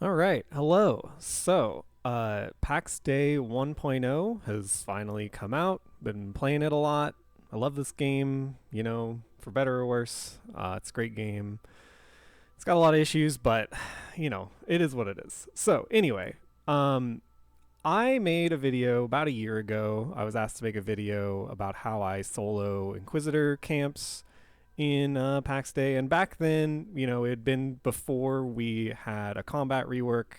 All right, hello. Pax Day 1.0 has finally come out. Been playing it a lot. I love this game, for better or worse. It's a great game. It's got a lot of issues, but, it is what it is. Um, I made a video about a year ago. I was asked to make a video about how I solo Inquisitor camps in Pax Day. And back then, it had been before we had a combat rework.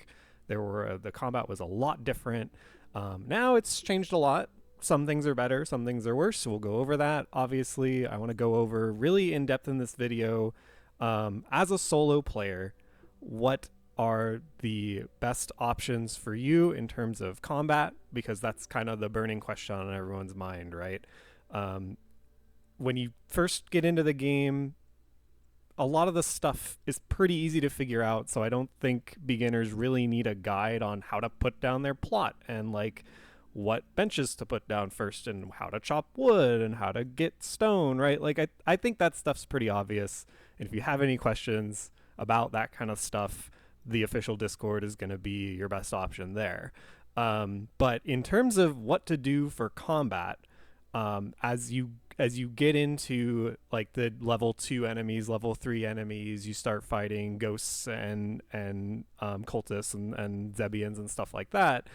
The combat was a lot different. Now it's changed a lot. Some things are better, some things are worse. So we'll go over that. Obviously, I want to go over really in depth in this video. As a solo player, what are the best options for you in terms of combat? Because that's kind of the burning question on everyone's mind, right? Um, when you first get into the game, a lot of the stuff is pretty easy to figure out. So I don't think beginners really need a guide on how to put down their plot and like what benches to put down first and how to chop wood and how to get stone, right? I think that stuff's pretty obvious. And if you have any questions about that kind of stuff, the official Discord is going to be your best option there. But in terms of what to do for combat, as you get into like the level 2 enemies, level 3 enemies, you start fighting ghosts and cultists and Zebians and stuff like that.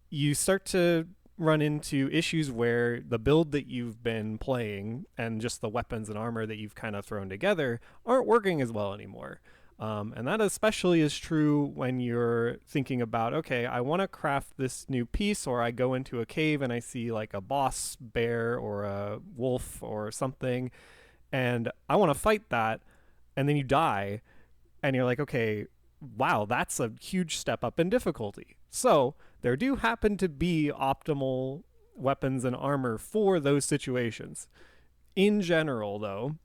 You start to run into issues where the build that you've been playing and just the weapons and armor that you've kind of thrown together aren't working as well anymore. And that especially is true when you're thinking about, okay, I want to craft this new piece, or I go into a cave and I see like a boss bear or a wolf or something, and I want to fight that, and then you die, and you're like, okay, wow, that's a huge step up in difficulty. So there do happen to be optimal weapons and armor for those situations. In general, though,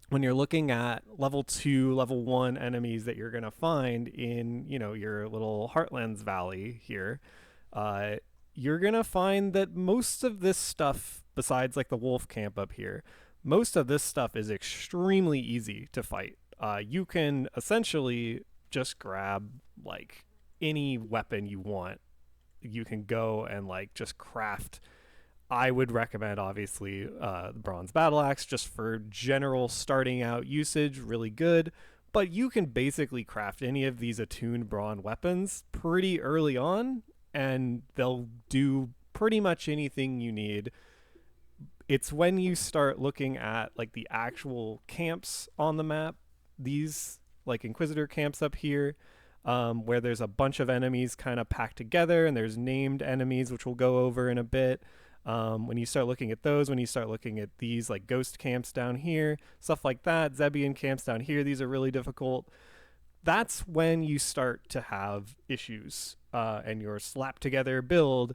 when you're looking at level 2, level 1 enemies that you're going to find in, your little Heartlands Valley here, uh, you're going to find that most of this stuff, besides like the wolf camp up here, most of this stuff is extremely easy to fight. You can essentially just grab like any weapon you want. You can go and like just craft. I would recommend, obviously, the Bronze Battle Axe just for general starting out usage, really good. But you can basically craft any of these attuned bronze weapons pretty early on, and they'll do pretty much anything you need. It's when you start looking at like the actual camps on the map, these like Inquisitor camps up here, where there's a bunch of enemies kind of packed together, and there's named enemies, which we'll go over in a bit. When you start looking at those, when you start looking at these like ghost camps down here, stuff like that, Zebian camps down here, these are really difficult. That's when you start to have issues, and your slap together build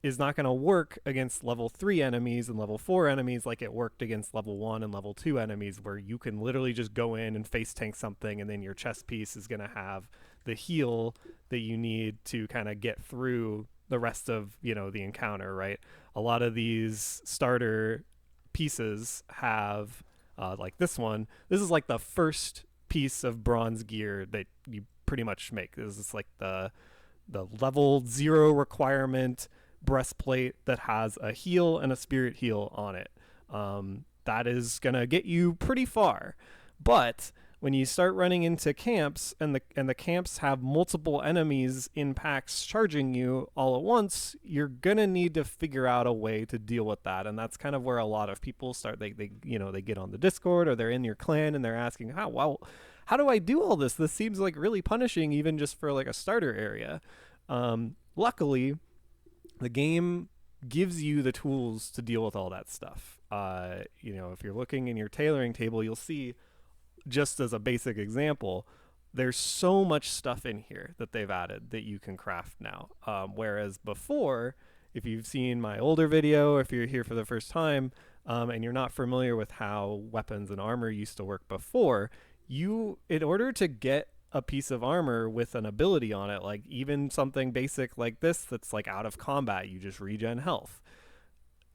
is not going to work against level 3 enemies and level 4 enemies like it worked against level 1 and level 2 enemies, where you can literally just go in and face tank something, and then your chest piece is going to have the heal that you need to kind of get through the rest of the encounter, right? A lot of these starter pieces have like this one. This is like the first piece of bronze gear that you pretty much make. This is like the level 0 requirement breastplate that has a heal and a spirit heal on it. That is gonna get you pretty far, but when you start running into camps and the camps have multiple enemies in packs charging you all at once, you're gonna need to figure out a way to deal with that. And that's kind of where a lot of people start. They get on the Discord, or they're in your clan, and they're asking, how do I do all this? This seems like really punishing, even just for like a starter area. Luckily, the game gives you the tools to deal with all that stuff. If you're looking in your tailoring table, you'll see, just as a basic example, there's so much stuff in here that they've added that you can craft now. Whereas before, if you've seen my older video, or if you're here for the first time, and you're not familiar with how weapons and armor used to work before, in order to get a piece of armor with an ability on it, like even something basic like this that's like out of combat, you just regen health.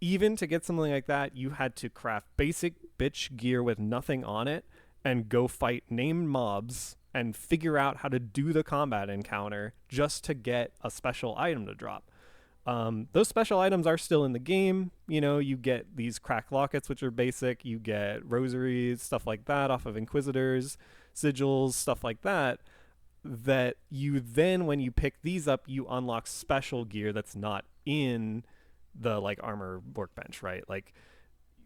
Even to get something like that, you had to craft basic bitch gear with nothing on it and go fight named mobs and figure out how to do the combat encounter just to get a special item to drop. Those special items are still in the game. You know, you get these cracked lockets, which are basic. You get rosaries, stuff like that off of inquisitors, sigils, stuff like that. That you then, when you pick these up, you unlock special gear that's not in the like armor workbench, right? Like,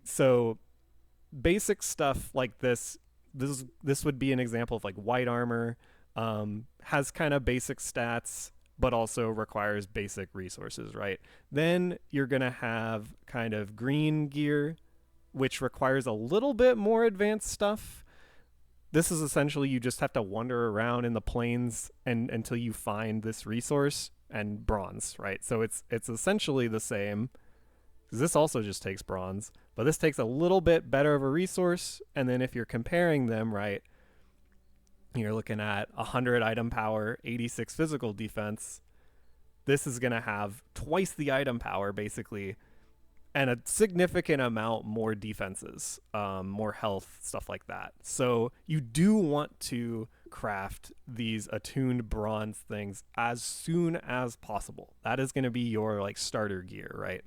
so basic stuff like this would be an example of like white armor, has kind of basic stats but also requires basic resources, right? Then you're going to have kind of green gear, which requires a little bit more advanced stuff. This is essentially you just have to wander around in the plains and until you find this resource, and bronze, right? So it's essentially the same. This also just takes bronze, but this takes a little bit better of a resource. And then if you're comparing them, right, you're looking at 100 item power, 86 physical defense. This is going to have twice the item power, basically, and a significant amount more defenses, more health, stuff like that. So you do want to craft these attuned bronze things as soon as possible. That is going to be your like starter gear, right?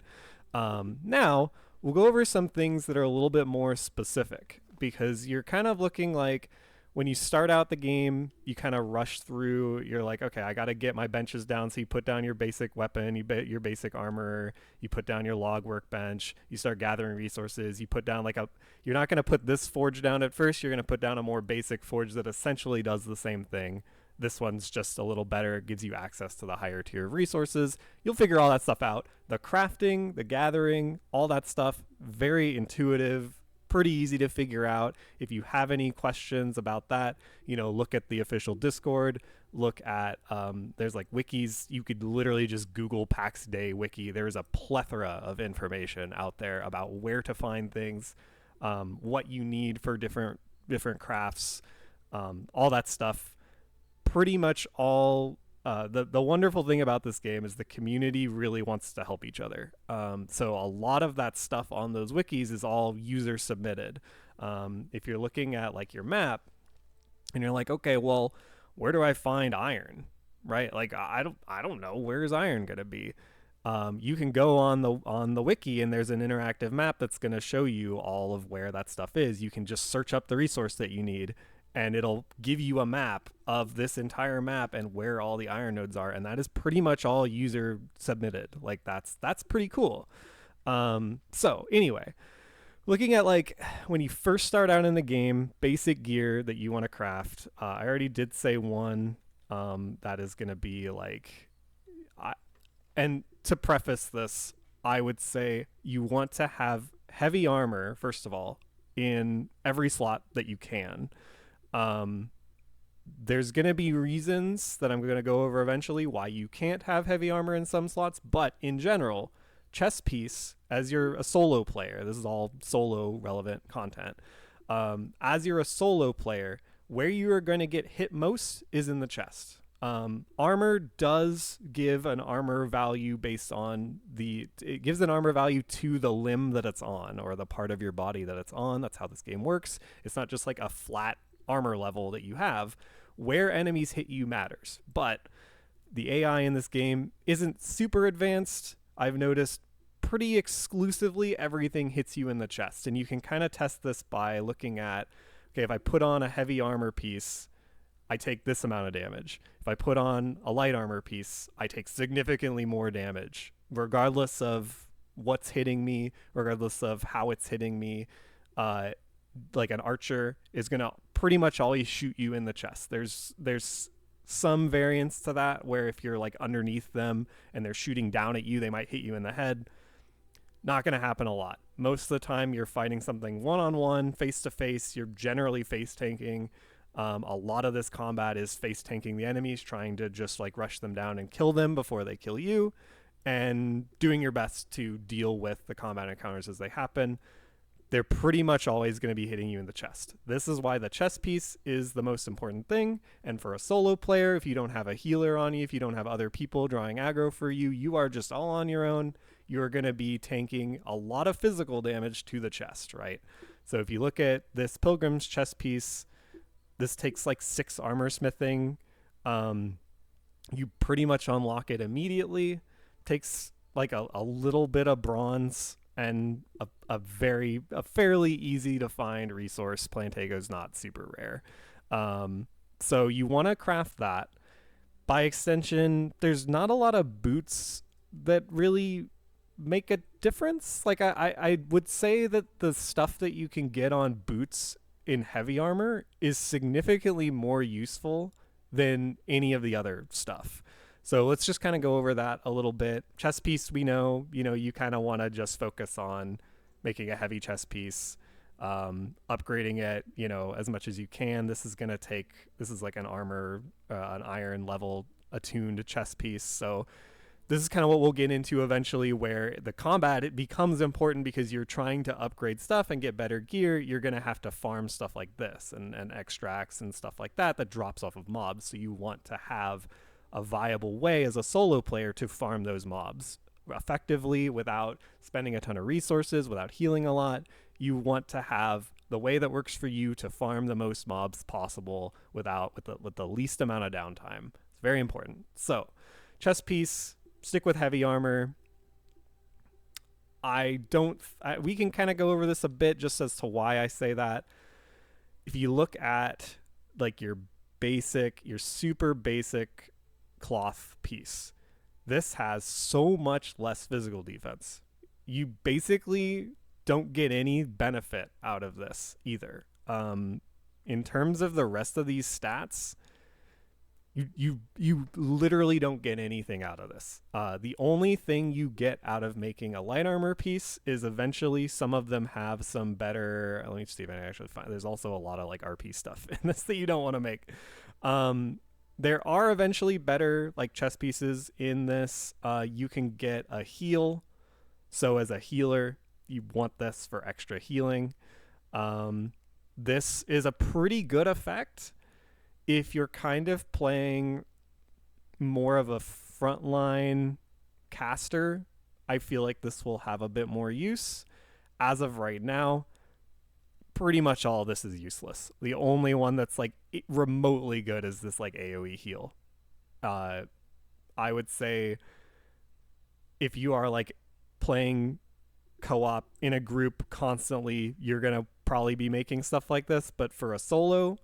Now, we'll go over some things that are a little bit more specific, because you're kind of looking like, when you start out the game, you kind of rush through. You're like, okay, I got to get my benches down. So you put down your basic weapon, your basic armor, you put down your log workbench, you start gathering resources. You put down you're not going to put this forge down at first. You're going to put down a more basic forge that essentially does the same thing. This one's just a little better. It gives you access to the higher tier of resources. You'll figure all that stuff out. The crafting, the gathering, all that stuff, very intuitive, pretty easy to figure out. If you have any questions about that, look at the official Discord, look at there's like wikis. You could literally just Google Pax Dei wiki. There's a plethora of information out there about where to find things, what you need for different crafts, all that stuff. Pretty much all. The wonderful thing about this game is the community really wants to help each other. So a lot of that stuff on those wikis is all user submitted. If you're looking at like your map and you're like, okay, well, where do I find iron? Right? Like, I don't know. Where's iron going to be? You can go on the wiki, and there's an interactive map that's going to show you all of where that stuff is. You can just search up the resource that you need, and it'll give you a map of this entire map and where all the iron nodes are. And that is pretty much all user submitted. Like, that's pretty cool. So anyway, looking at like when you first start out in the game, basic gear that you want to craft. I already did say one, that is going to be like, and to preface this, I would say you want to have heavy armor, first of all, in every slot that you can. There's going to be reasons that I'm going to go over eventually why you can't have heavy armor in some slots, but in general, chess piece, as you're a solo player, this is all solo relevant content. As you're a solo player, where you are going to get hit most is in the chest. Armor does give an armor value based on it gives an armor value to the limb that it's on, or the part of your body that it's on. That's how this game works. It's not just like a flat armor level that you have. Where enemies hit you matters, but the AI in this game isn't super advanced. I've noticed pretty exclusively everything hits you in the chest, and you can kind of test this by looking at, okay, if I put on a heavy armor piece, I take this amount of damage. If I put on a light armor piece, I take significantly more damage, regardless of what's hitting me, regardless of how it's hitting me. Like an archer is going to pretty much always shoot you in the chest. There's some variance to that, where if you're like underneath them and they're shooting down at you, they might hit you in the head. Not going to happen a lot. Most of the time you're fighting something one-on-one, face-to-face. You're generally face tanking. A lot of this combat is face tanking the enemies, trying to just like rush them down and kill them before they kill you, and doing your best to deal with the combat encounters as they happen. They're pretty much always going to be hitting you in the chest. This is why the chest piece is the most important thing. And for a solo player, if you don't have a healer on you, if you don't have other people drawing aggro for you, you are just all on your own. You're going to be tanking a lot of physical damage to the chest, right? So if you look at this Pilgrim's chest piece, This takes like 6 armor smithing. Um, you pretty much unlock it immediately. Takes like a little bit of bronze and a fairly easy to find resource. Plantego's not super rare. So you want to craft that. By extension, there's not a lot of boots that really make a difference. Like I would say that the stuff that you can get on boots in heavy armor is significantly more useful than any of the other stuff. So let's just kind of go over that a little bit. Chest piece, we know, you kind of want to just focus on making a heavy chest piece, upgrading it, as much as you can. This is like an armor, an iron level attuned chest piece. So this is kind of what we'll get into eventually, where the combat, it becomes important because you're trying to upgrade stuff and get better gear. You're going to have to farm stuff like this and extracts and stuff like that drops off of mobs. So you want to have a viable way as a solo player to farm those mobs effectively without spending a ton of resources, without healing a lot. You want to have the way that works for you to farm the most mobs possible with the least amount of downtime. It's very important. So chest piece, stick with heavy armor. We can kind of go over this a bit just as to why I say that. If you look at like your super basic cloth piece, this has so much less physical defense. You basically don't get any benefit out of this either. In terms of the rest of these stats, you literally don't get anything out of this. The only thing you get out of making a light armor piece is eventually some of them have some better. Let me see if I actually find. There's also a lot of like RP stuff in this that you don't want to make. There are eventually better like chest pieces in this. You can get a heal. So as a healer, you want this for extra healing. This is a pretty good effect if you're kind of playing more of a frontline caster. I feel like this will have a bit more use. As of right now, pretty much all of this is useless. The only one that's like remotely good is this like AoE heal. I would say if you are like playing co-op in a group constantly, you're gonna probably be making stuff like this. But for a solo,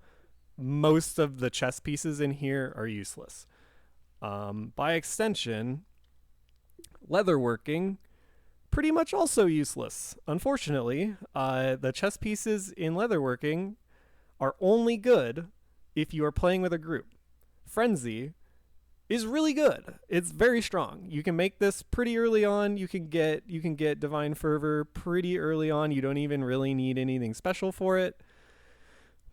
most of the chess pieces in here are useless. By extension, leatherworking, pretty much also useless. Unfortunately, the chess pieces in leatherworking are only good if you are playing with a group. Frenzy is really good. It's very strong. You can make this pretty early on. You can get Divine Fervor pretty early on. You don't even really need anything special for it.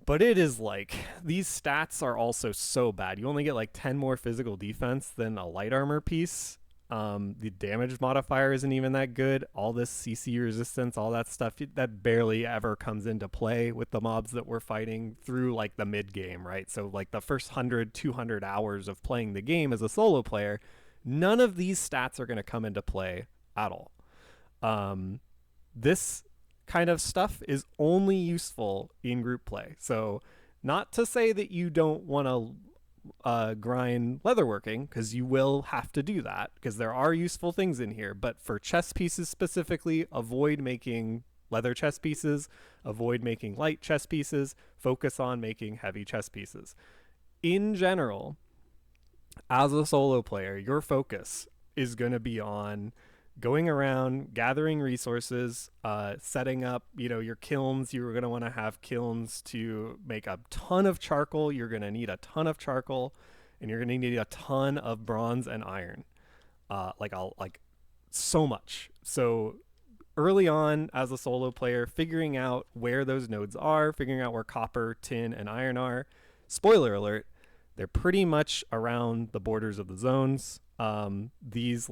But it is like, these stats are also so bad. You only get like 10 more physical defense than a light armor piece. The damage modifier isn't even that good. All this CC resistance, all that stuff, that barely ever comes into play with the mobs that we're fighting through like the mid game, right? So like the first 100, 200 hours of playing the game as a solo player, none of these stats are going to come into play at all. This kind of stuff is only useful in group play. So not to say that you don't want to grind leatherworking, because you will have to do that, because there are useful things in here. But for chess pieces specifically, avoid making leather chess pieces, avoid making light chess pieces, focus on making heavy chess pieces. In general, as a solo player, your focus is going to be on going around, gathering resources, setting up, your kilns. You're going to want to have kilns to make a ton of charcoal. You're going to need a ton of charcoal, and you're going to need a ton of bronze and iron. So much. So early on as a solo player, figuring out where those nodes are, figuring out where copper, tin, and iron are. Spoiler alert, they're pretty much around the borders of the zones. These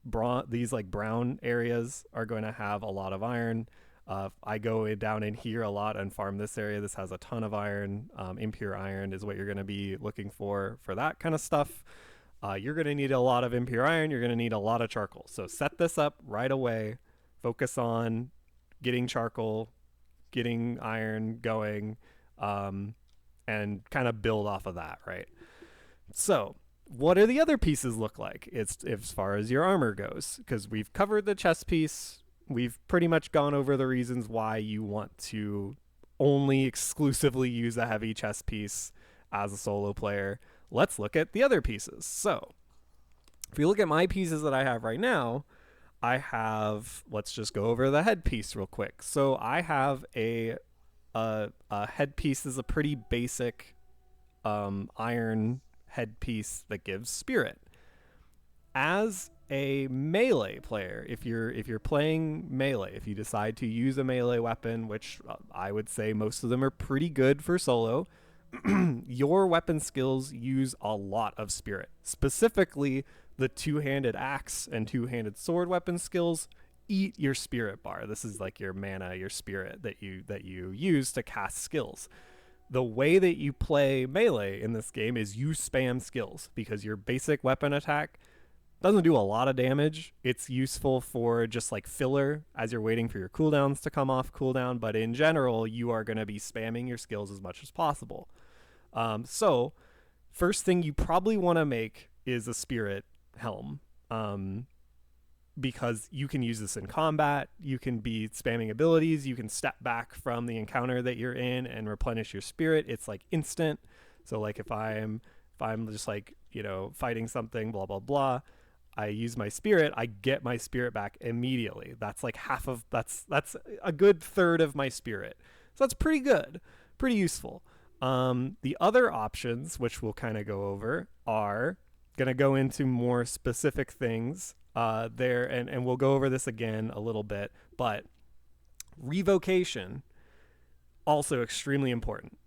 brown areas are going to have a lot of iron. I go down in here a lot and farm this area. This has a ton of iron. Impure iron is what you're going to be looking for that kind of stuff. You're going to need a lot of impure iron. You're going to need a lot of charcoal. So set this up right away. Focus on getting charcoal, getting iron going, and and kind of build off of that, right? So what do the other pieces look like? It's as far as your armor goes, because we've covered the chest piece. We've pretty much gone over the reasons why you want to only exclusively use a heavy chest piece as a solo player. Let's look at the other pieces. So if you look at my pieces that I have right now, I have, let's just go over the headpiece real quick. So I have a headpiece is a pretty basic iron headpiece that gives spirit. As a melee player, if you're playing melee, if you decide to use a melee weapon, which I would say most of them are pretty good for solo, your weapon skills use a lot of spirit. Specifically, the two-handed axe and two-handed sword weapon skills eat your spirit bar. This is like your mana, your spirit that you use to cast skills. The way that you play melee in this game is you spam skills, because your basic weapon attack doesn't do a lot of damage. It's useful for just like filler as you're waiting for your cooldowns to come off cooldown, but in general, you are going to be spamming your skills as much as possible. So first thing you probably want to make is a spirit helm, because you can use this in combat. You can be spamming abilities. You can step back from the encounter that you're in and replenish your spirit. It's like instant. So like if I'm just like, you know, fighting something, blah, blah, blah, I use my spirit, I get my spirit back immediately. That's like that's a good third of my spirit. So that's pretty good, pretty useful. The other options, which we'll kind of go over, are going to go into more specific things there, and we'll go over this again a little bit, but revocation, also extremely important.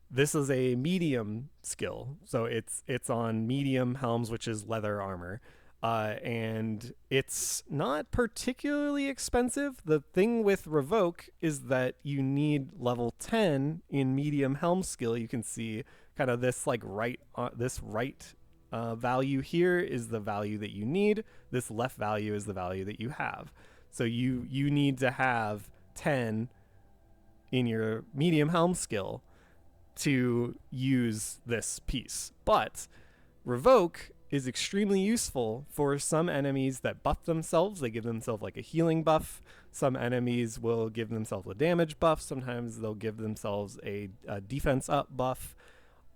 This is a medium skill, so it's on medium helms, which is leather armor. And it's not particularly expensive. The thing with Revoke is that you need level 10 in medium helm skill. You can see kind of this like this right value here is the value that you need. This left value is the value that you have. So you need to have 10 in your medium helm skill to use this piece. But Revoke is extremely useful for some enemies that buff themselves. They give themselves like a healing buff. Some enemies will give themselves a damage buff. Sometimes they'll give themselves a defense up buff.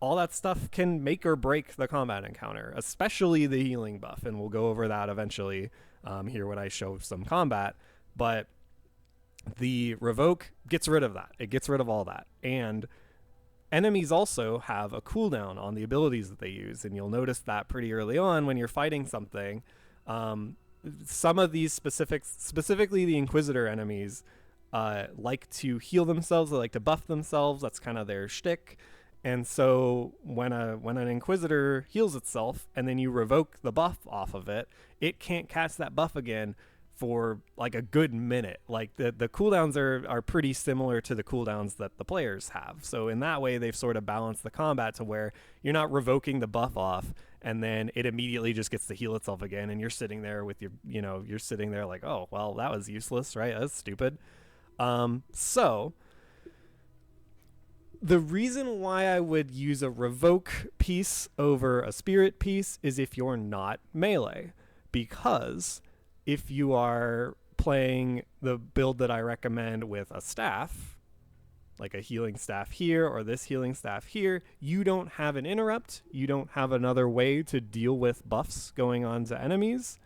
All that stuff can make or break the combat encounter, especially the healing buff. And we'll go over that eventually here when I show some combat. But the Revoke gets rid of that. It gets rid of all that. And enemies also have a cooldown on the abilities that they use, and you'll notice that pretty early on when you're fighting something. Some of these specifically the Inquisitor enemies, like to heal themselves. They like to buff themselves. That's kind of their shtick. And so when an Inquisitor heals itself and then you revoke the buff off of it, it can't cast that buff again for like a good minute. Like the cooldowns are pretty similar to the cooldowns that the players have. So in that way, they've sort of balanced the combat to where you're not revoking the buff off and then it immediately just gets to heal itself again. And you're sitting there with your, you're sitting there like, oh, well, that was useless, right? That's stupid. So the reason why I would use a revoke piece over a spirit piece is if you're not melee, because if you are playing the build that I recommend with a staff, like a healing staff here or this healing staff here, you don't have an interrupt. You don't have another way to deal with buffs going on to enemies.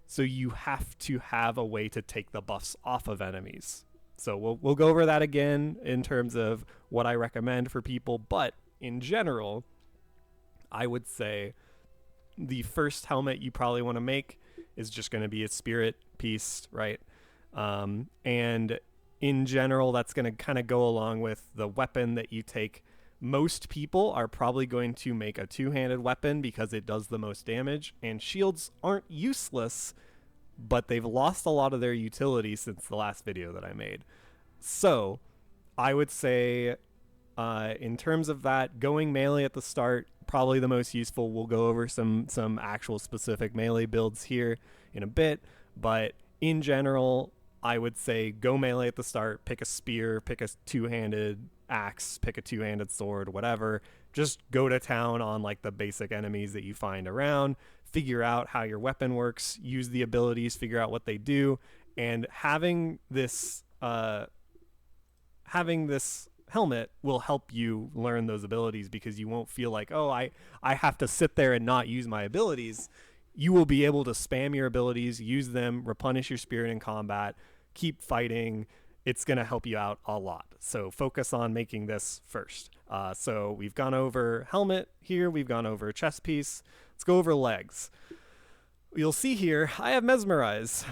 So you have to have a way to take the buffs off of enemies. So we'll go over that again in terms of what I recommend for people. But in general, I would say the first helmet you probably want to make is just going to be a spirit piece, right? And in general, that's going to kind of go along with the weapon that you take. Most people are probably going to make a two-handed weapon because it does the most damage, and shields aren't useless, but they've lost a lot of their utility since the last video that I made. So I would say in terms of that, going melee at the start, probably the most useful. We'll go over some actual specific melee builds here in a bit, but in general, I would say go melee at the start, pick a spear, pick a two-handed axe, pick a two-handed sword, whatever. Just go to town on like the basic enemies that you find around, figure out how your weapon works, use the abilities, figure out what they do, and having this helmet will help you learn those abilities, because you won't feel like, oh, I have to sit there and not use my abilities. You will be able to spam your abilities, use them, replenish your spirit in combat, keep fighting. It's going to help you out a lot. So focus on making this first. So we've gone over helmet here. We've gone over chest piece. Let's go over legs. You'll see here, I have Mesmerize.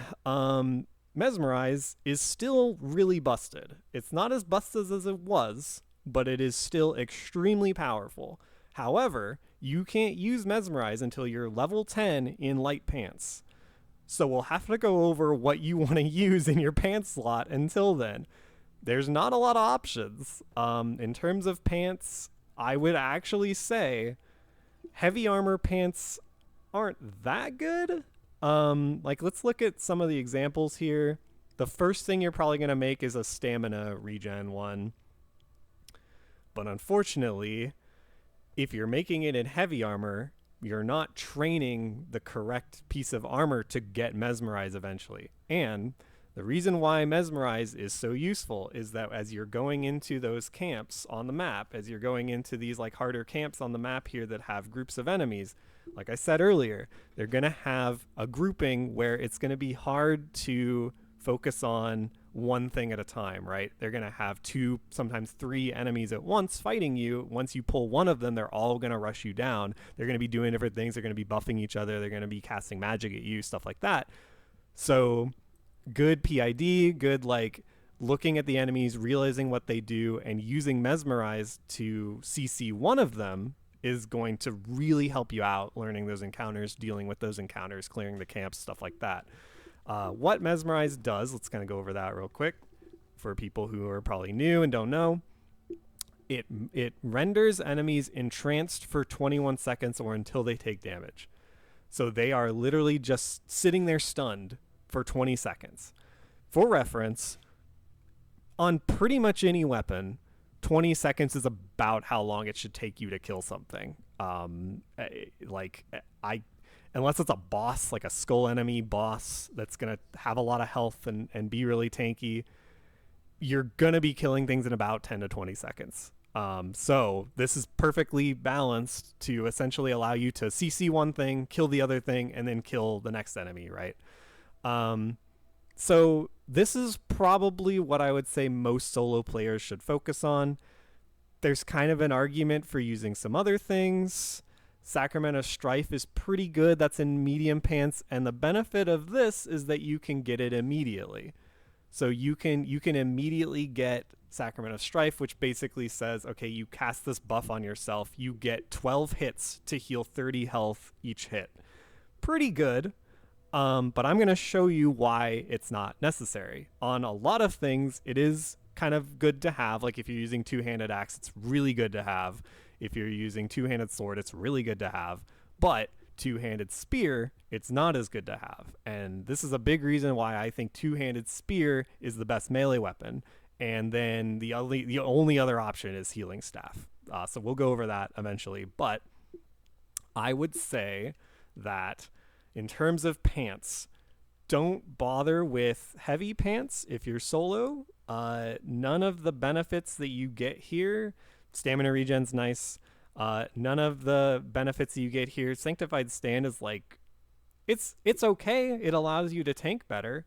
Mesmerize is still really busted. It's not as busted as it was, but it is still extremely powerful. However, you can't use Mesmerize until you're level 10 in light pants. So we'll have to go over what you want to use in your pants slot until then. There's not a lot of options. In terms of pants, I would actually say heavy armor pants aren't that good. Like, let's look at some of the examples here. The first thing you're probably going to make is a stamina regen one. But unfortunately, if you're making it in heavy armor, you're not training the correct piece of armor to get Mesmerize eventually. And the reason why Mesmerize is so useful is that as you're going into those camps on the map, as you're going into these like harder camps on the map here that have groups of enemies, like I said earlier, they're going to have a grouping where it's going to be hard to focus on one thing at a time, right? They're going to have 2, sometimes 3 enemies at once fighting you. Once you pull one of them, they're all going to rush you down. They're going to be doing different things. They're going to be buffing each other. They're going to be casting magic at you, stuff like that. So good PID, good like looking at the enemies, realizing what they do, and using Mesmerize to CC one of them is going to really help you out learning those encounters, dealing with those encounters, clearing the camps, stuff like that. What Mesmerize does, let's kind of go over that real quick for people who are probably new and don't know. It renders enemies entranced for 21 seconds or until they take damage. So they are literally just sitting there stunned for 20 seconds. For reference, on pretty much any weapon, 20 seconds is about how long it should take you to kill something. Unless it's a boss, like a skull enemy boss that's going to have a lot of health and be really tanky, you're going to be killing things in about 10 to 20 seconds. So this is perfectly balanced to essentially allow you to CC one thing, kill the other thing, and then kill the next enemy, right? So this is probably what I would say most solo players should focus on. There's kind of an argument for using some other things. Sacrament of Strife is pretty good. That's in medium pants, and the benefit of this is that you can get it immediately. So you can immediately get Sacrament of Strife, which basically says, okay, you cast this buff on yourself. You get 12 hits to heal 30 health each hit. Pretty good. But I'm going to show you why it's not necessary. On a lot of things, it is kind of good to have. Like if you're using two-handed axe, it's really good to have. If you're using two-handed sword, it's really good to have. But two-handed spear, it's not as good to have. And this is a big reason why I think two-handed spear is the best melee weapon. And then the only other option is healing staff. So we'll go over that eventually. But I would say that in terms of pants, don't bother with heavy pants if you're solo. None of the benefits that you get here, stamina regen's nice. None of the benefits that you get here, Sanctified Stand is like, it's okay. It allows you to tank better,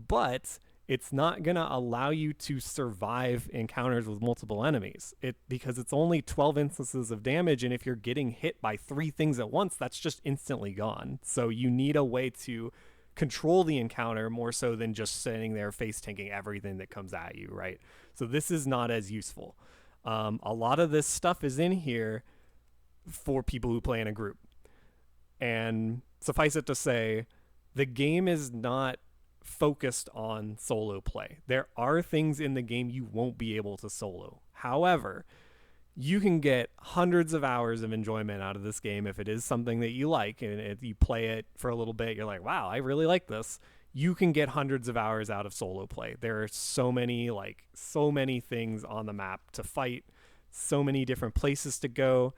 but it's not going to allow you to survive encounters with multiple enemies. Because it's only 12 instances of damage, and if you're getting hit by 3 things at once, that's just instantly gone. So you need a way to control the encounter more so than just sitting there face tanking everything that comes at you, right? So this is not as useful. A lot of this stuff is in here for people who play in a group. And suffice it to say, the game is not focused on solo play. There are things in the game you won't be able to solo. However, you can get hundreds of hours of enjoyment out of this game if it is something that you like, and if you play it for a little bit, you're like, wow, I really like this. you can get hundreds of hours out of solo play. There are so many things on the map to fight, so many different places to go.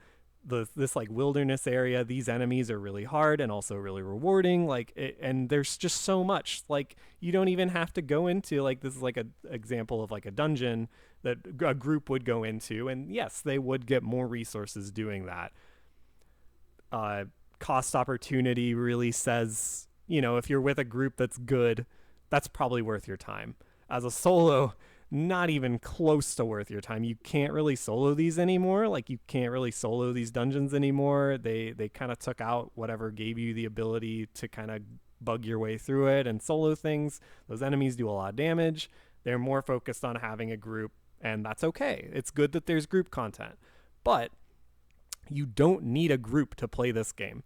This like wilderness area, these enemies are really hard and also really rewarding. And there's just so much. Like, you don't even have to go into, like, this is like a example of like a dungeon that a group would go into, and yes, they would get more resources doing that. Cost opportunity really says, if you're with a group that's good, that's probably worth your time. As a solo, not even close to worth your time. You can't really solo these anymore. Like, you can't really solo these dungeons anymore. They kind of took out whatever gave you the ability to kind of bug your way through it and solo things. Those enemies do a lot of damage. They're more focused on having a group, and that's okay. It's good that there's group content, but you don't need a group to play this game.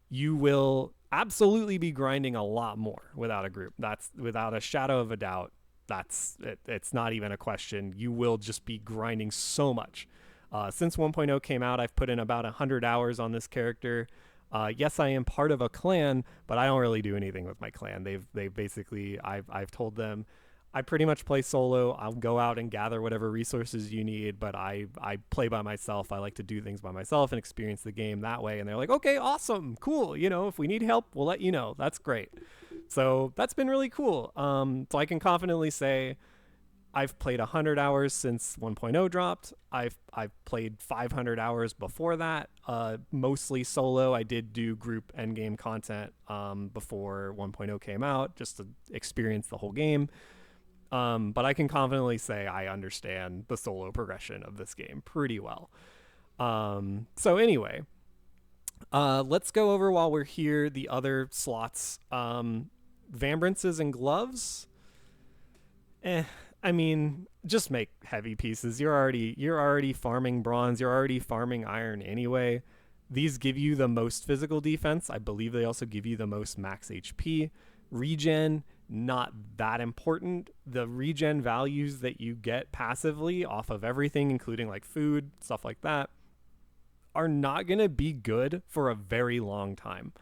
You will absolutely be grinding a lot more without a group. That's without a shadow of a doubt. That's it. It's not even a question. You will just be grinding so much. Since 1.0 came out, I've put in about 100 hours on this character. Yes, I am part of a clan, but I don't really do anything with my clan. They've basically, I've told them, I pretty much play solo. I'll go out and gather whatever resources you need, but I play by myself. I like to do things by myself and experience the game that way. And they're like, okay, awesome, cool. If we need help, we'll let you know. That's great. So that's been really cool. So I can confidently say I've played 100 hours since 1.0 dropped. I've played 500 hours before that, mostly solo. I did do group endgame content before 1.0 came out, just to experience the whole game. But I can confidently say I understand the solo progression of this game pretty well. So anyway, let's go over, while we're here, the other slots. Vambrances and gloves. I mean, just make heavy pieces. You're already farming bronze. You're already farming iron anyway. These give you the most physical defense. I believe they also give you the most max HP. Regen, not that important. The regen values that you get passively off of everything, including like food, stuff like that, are not going to be good for a very long time.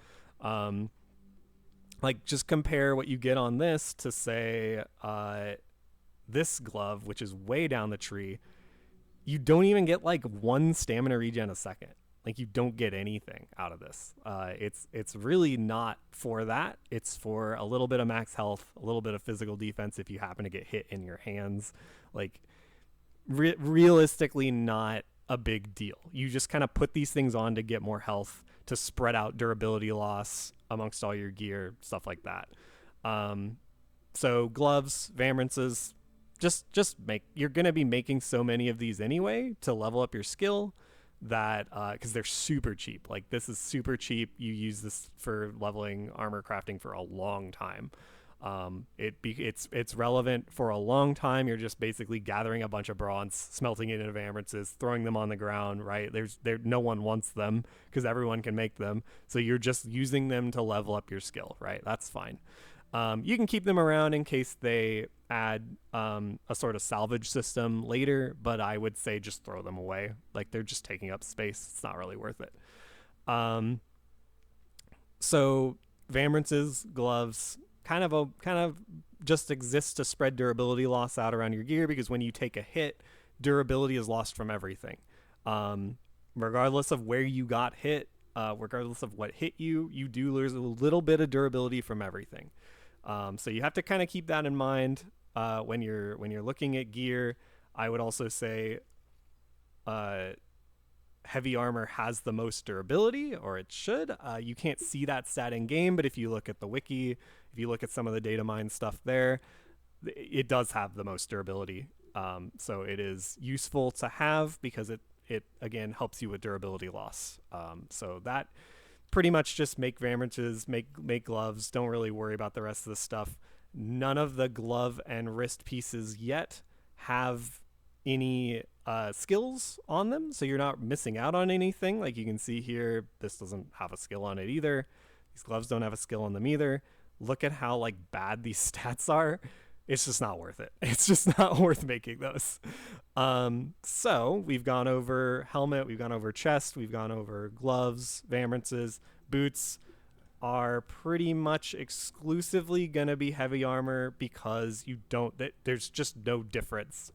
Like, just compare what you get on this to, say, this glove, which is way down the tree. You don't even get like one stamina regen a second. Like, you don't get anything out of this. It's really not for that. It's for a little bit of max health, a little bit of physical defense if you happen to get hit in your hands. Like, realistically, not a big deal. You just kind of put these things on to get more health, to spread out durability loss amongst all your gear, stuff like that. So gloves, vambrances, just you're going to be making so many of these anyway to level up your skill, that because they're super cheap. Like, this is super cheap. You use this for leveling armor crafting for a long time. It's relevant for a long time. You're just basically gathering a bunch of bronze, smelting it into vambrances, throwing them on the ground, right? No one wants them because everyone can make them. So you're just using them to level up your skill, right? That's fine. You can keep them around in case they add a sort of salvage system later, but I would say just throw them away. Like, they're just taking up space. It's not really worth it. So vambrances, gloves, kind of just exist to spread durability loss out around your gear, because when you take a hit, durability is lost from everything. Regardless of where you got hit, regardless of what hit you, you do lose a little bit of durability from everything. So you have to kind of keep that in mind when you're looking at gear. I would also say heavy armor has the most durability, or it should. You can't see that stat in game, but if you look at the wiki, if you look at some of the data mine stuff there, it does have the most durability. So it is useful to have because it again helps you with durability loss. So that pretty much just make vambrances, make gloves. Don't really worry about the rest of the stuff. None of the glove and wrist pieces yet have any skills on them, so you're not missing out on anything. Like, you can see here, this doesn't have a skill on it either. These gloves don't have a skill on them either. Look at how like bad these stats are. It's just not worth it. It's just not worth making those. So we've gone over helmet, we've gone over chest, we've gone over gloves, vambrances, boots. are pretty much exclusively gonna be heavy armor because there's just no difference.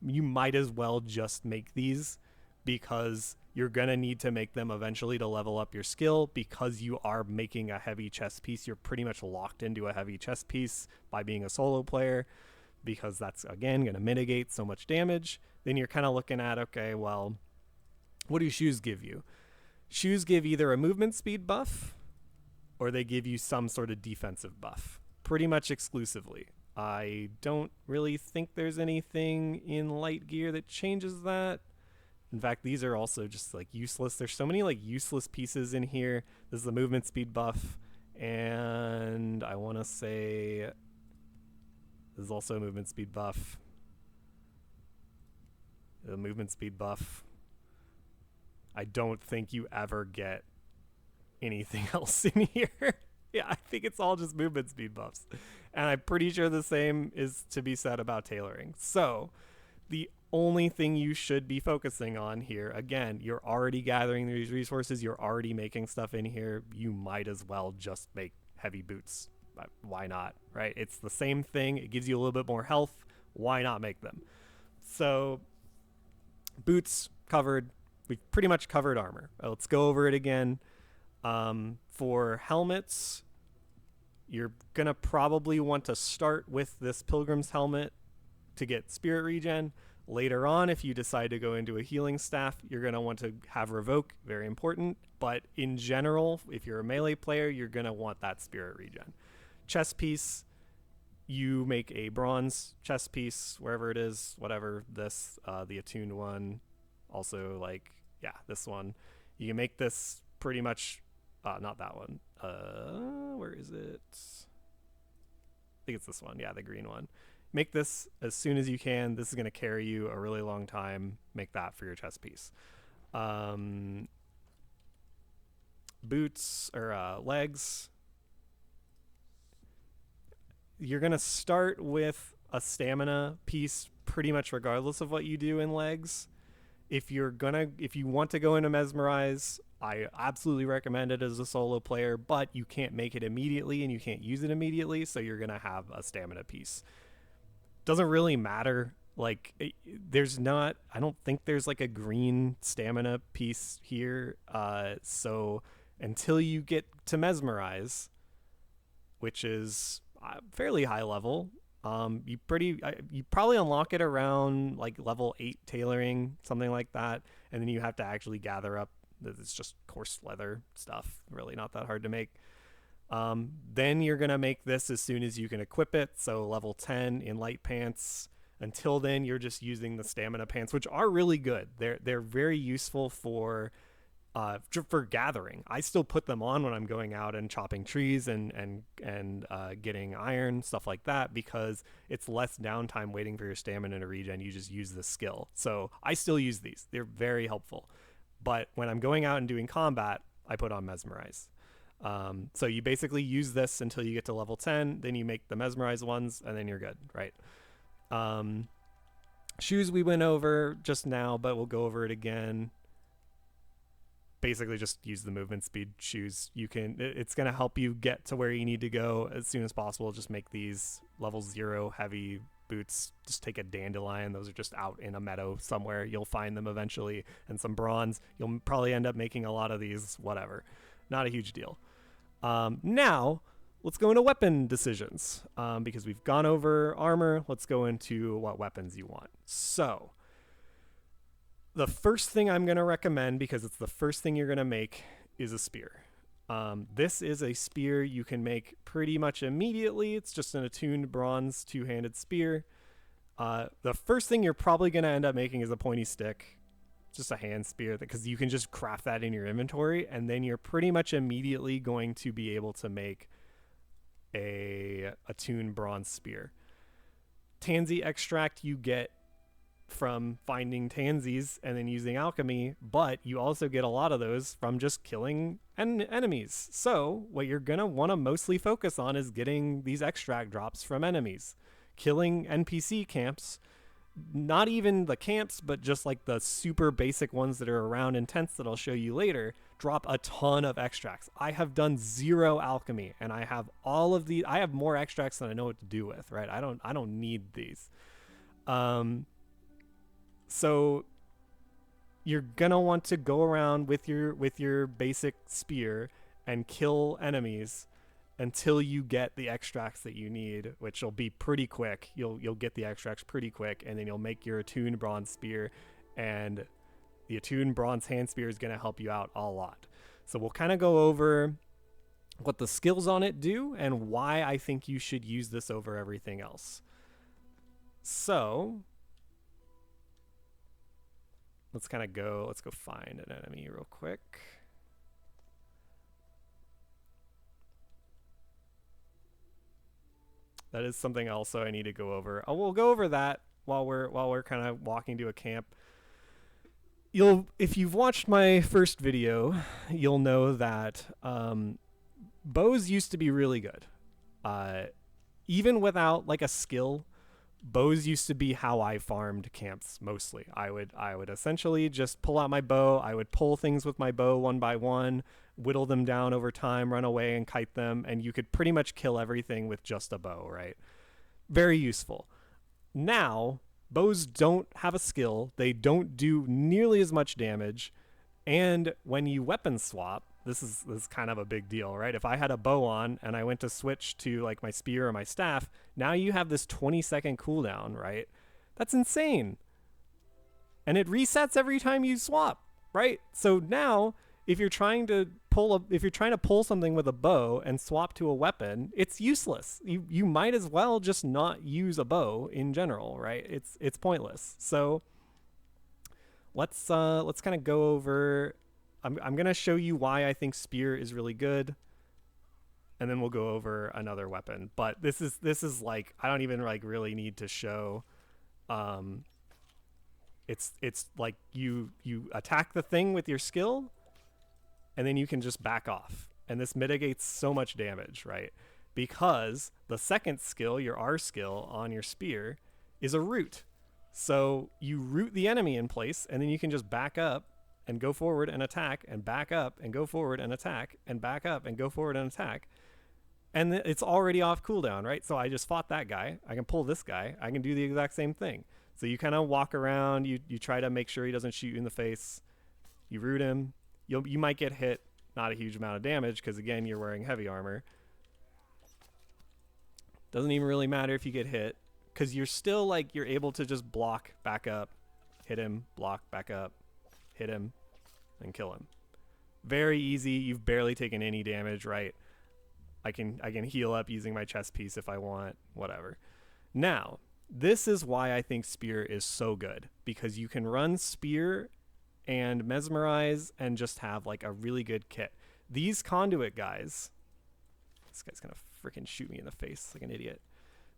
You might as well just make these because you're gonna need to make them eventually to level up your skill. Because you are making a heavy chest piece, you're pretty much locked into a heavy chest piece by being a solo player, because that's again going to mitigate so much damage. Then you're kind of looking at, okay, well, what do shoes give you? Shoes give either a movement speed buff or they give you some sort of defensive buff, pretty much exclusively. I don't really think there's anything in light gear that changes that. In fact, these are also just like useless. There's so many like useless pieces in here. This is the movement speed buff, and I want to say this is also a movement speed buff. The movement speed buff. I don't think you ever get anything else in here. Yeah, I think it's all just movement speed buffs. And I'm pretty sure the same is to be said about tailoring. So the only thing you should be focusing on here, again, you're already gathering these resources, you're already making stuff in here, you might as well just make heavy boots. Why not, right? It's the same thing. It gives you a little bit more health. Why not make them? So boots covered. We've pretty much covered armor. Let's go over it again. For helmets, you're going to probably want to start with this Pilgrim's helmet to get spirit regen. Later on, if you decide to go into a healing staff, you're going to want to have revoke, very important. But in general, if you're a melee player, you're going to want that spirit regen. Chest piece, you make a bronze chest piece, wherever it is, whatever, this, the attuned one, also like, yeah, this one. You can make this pretty much, not that one. Where is it? I think it's this one. Yeah, the green one. Make this as soon as you can. This is going to carry you a really long time. Make that for your chest piece. Boots or legs. You're going to start with a stamina piece pretty much regardless of what you do in legs. If you want to go into mesmerize, I absolutely recommend it as a solo player, but you can't make it immediately and you can't use it immediately, so you're going to have a stamina piece. Doesn't really matter. Like, I don't think there's like a green stamina piece here. So until you get to mesmerize, which is fairly high level, you probably unlock it around like level 8 tailoring, something like that, and then you have to actually gather up. It's just coarse leather stuff, really not that hard to make. Then you're gonna make this as soon as you can equip it, so level 10 in light pants. Until then, you're just using the stamina pants, which are really good. They're very useful for gathering. I still put them on when I'm going out and chopping trees and getting iron, stuff like that, because it's less downtime waiting for your stamina to regen. You just use the skill. So I still use these. They're very helpful. But when I'm going out and doing combat, I put on mesmerize. So you basically use this until you get to level 10, then you make the mesmerize ones, and then you're good, right? Shoes we went over just now, but we'll go over it again. Basically just use the movement speed shoes. It's going to help you get to where you need to go as soon as possible. Just make these level 0 heavy boots. Just take a dandelion. Those are just out in a meadow somewhere. You'll find them eventually. And some bronze. You'll probably end up making a lot of these, whatever. Not a huge deal. Now, let's go into weapon decisions. Because we've gone over armor, let's go into what weapons you want. So, the first thing I'm going to recommend, because it's the first thing you're going to make, is a spear. This is a spear you can make pretty much immediately. It's just an attuned bronze two-handed spear. The first thing you're probably going to end up making is a pointy stick. Just a hand spear, because you can just craft that in your inventory, and then you're pretty much immediately going to be able to make a attuned bronze spear. Tansy extract you get from finding tansies and then using alchemy, but you also get a lot of those from just killing enemies. So what you're gonna want to mostly focus on is getting these extract drops from enemies. Killing NPC camps not even the camps, but just like the super basic ones that are around in tents that I'll show you later, drop a ton of extracts. I have done 0 alchemy, and I have all of the. I have more extracts than I know what to do with. Right? I don't need these. So you're gonna want to go around with your basic spear and kill enemies until you get the extracts that you need, which will be pretty quick. You'll get the extracts pretty quick, and then you'll make your attuned bronze spear, and the attuned bronze hand spear is going to help you out a lot. So we'll kind of go over what the skills on it do and why I think you should use this over everything else. So let's go find an enemy real quick. That is something also I need to go over. We'll go over that while we're kind of walking to a camp. If you've watched my first video, you'll know that bows used to be really good. Even without like a skill, bows used to be how I farmed camps mostly. I would essentially just pull out my bow. I would pull things with my bow one by one, whittle them down over time, run away and kite them, and you could pretty much kill everything with just a bow, right? Very useful. Now, bows don't have a skill. They don't do nearly as much damage, and when you weapon swap, this is kind of a big deal, right? If I had a bow on and I went to switch to like my spear or my staff, now you have this 20-second cooldown, right? That's insane. And it resets every time you swap, right? So now if you're trying to pull something with a bow and swap to a weapon, it's useless. You might as well just not use a bow in general, right? It's pointless. So let's kind of go over. I'm gonna show you why I think spear is really good, and then we'll go over another weapon. But this is like, I don't even like really need to show. It's like you attack the thing with your skill, and then you can just back off. And this mitigates so much damage, right? Because the second skill, your R skill on your spear, is a root. So you root the enemy in place, and then you can just back up and go forward and attack, and back up and go forward and attack, and back up and go forward and attack. And it's already off cooldown, right? So I just fought that guy. I can pull this guy. I can do the exact same thing. So you kind of walk around. You try to make sure he doesn't shoot you in the face. You root him. You might get hit, not a huge amount of damage, because again, you're wearing heavy armor. Doesn't even really matter if you get hit, because you're still like, you're able to just block, back up, hit him, block, back up, hit him, and kill him. Very easy. You've barely taken any damage, right? I can heal up using my chest piece if I want, whatever. Now, this is why I think spear is so good, because you can run spear and mesmerize and just have like a really good kit. These conduit guys, this guy's gonna freaking shoot me in the face like an idiot.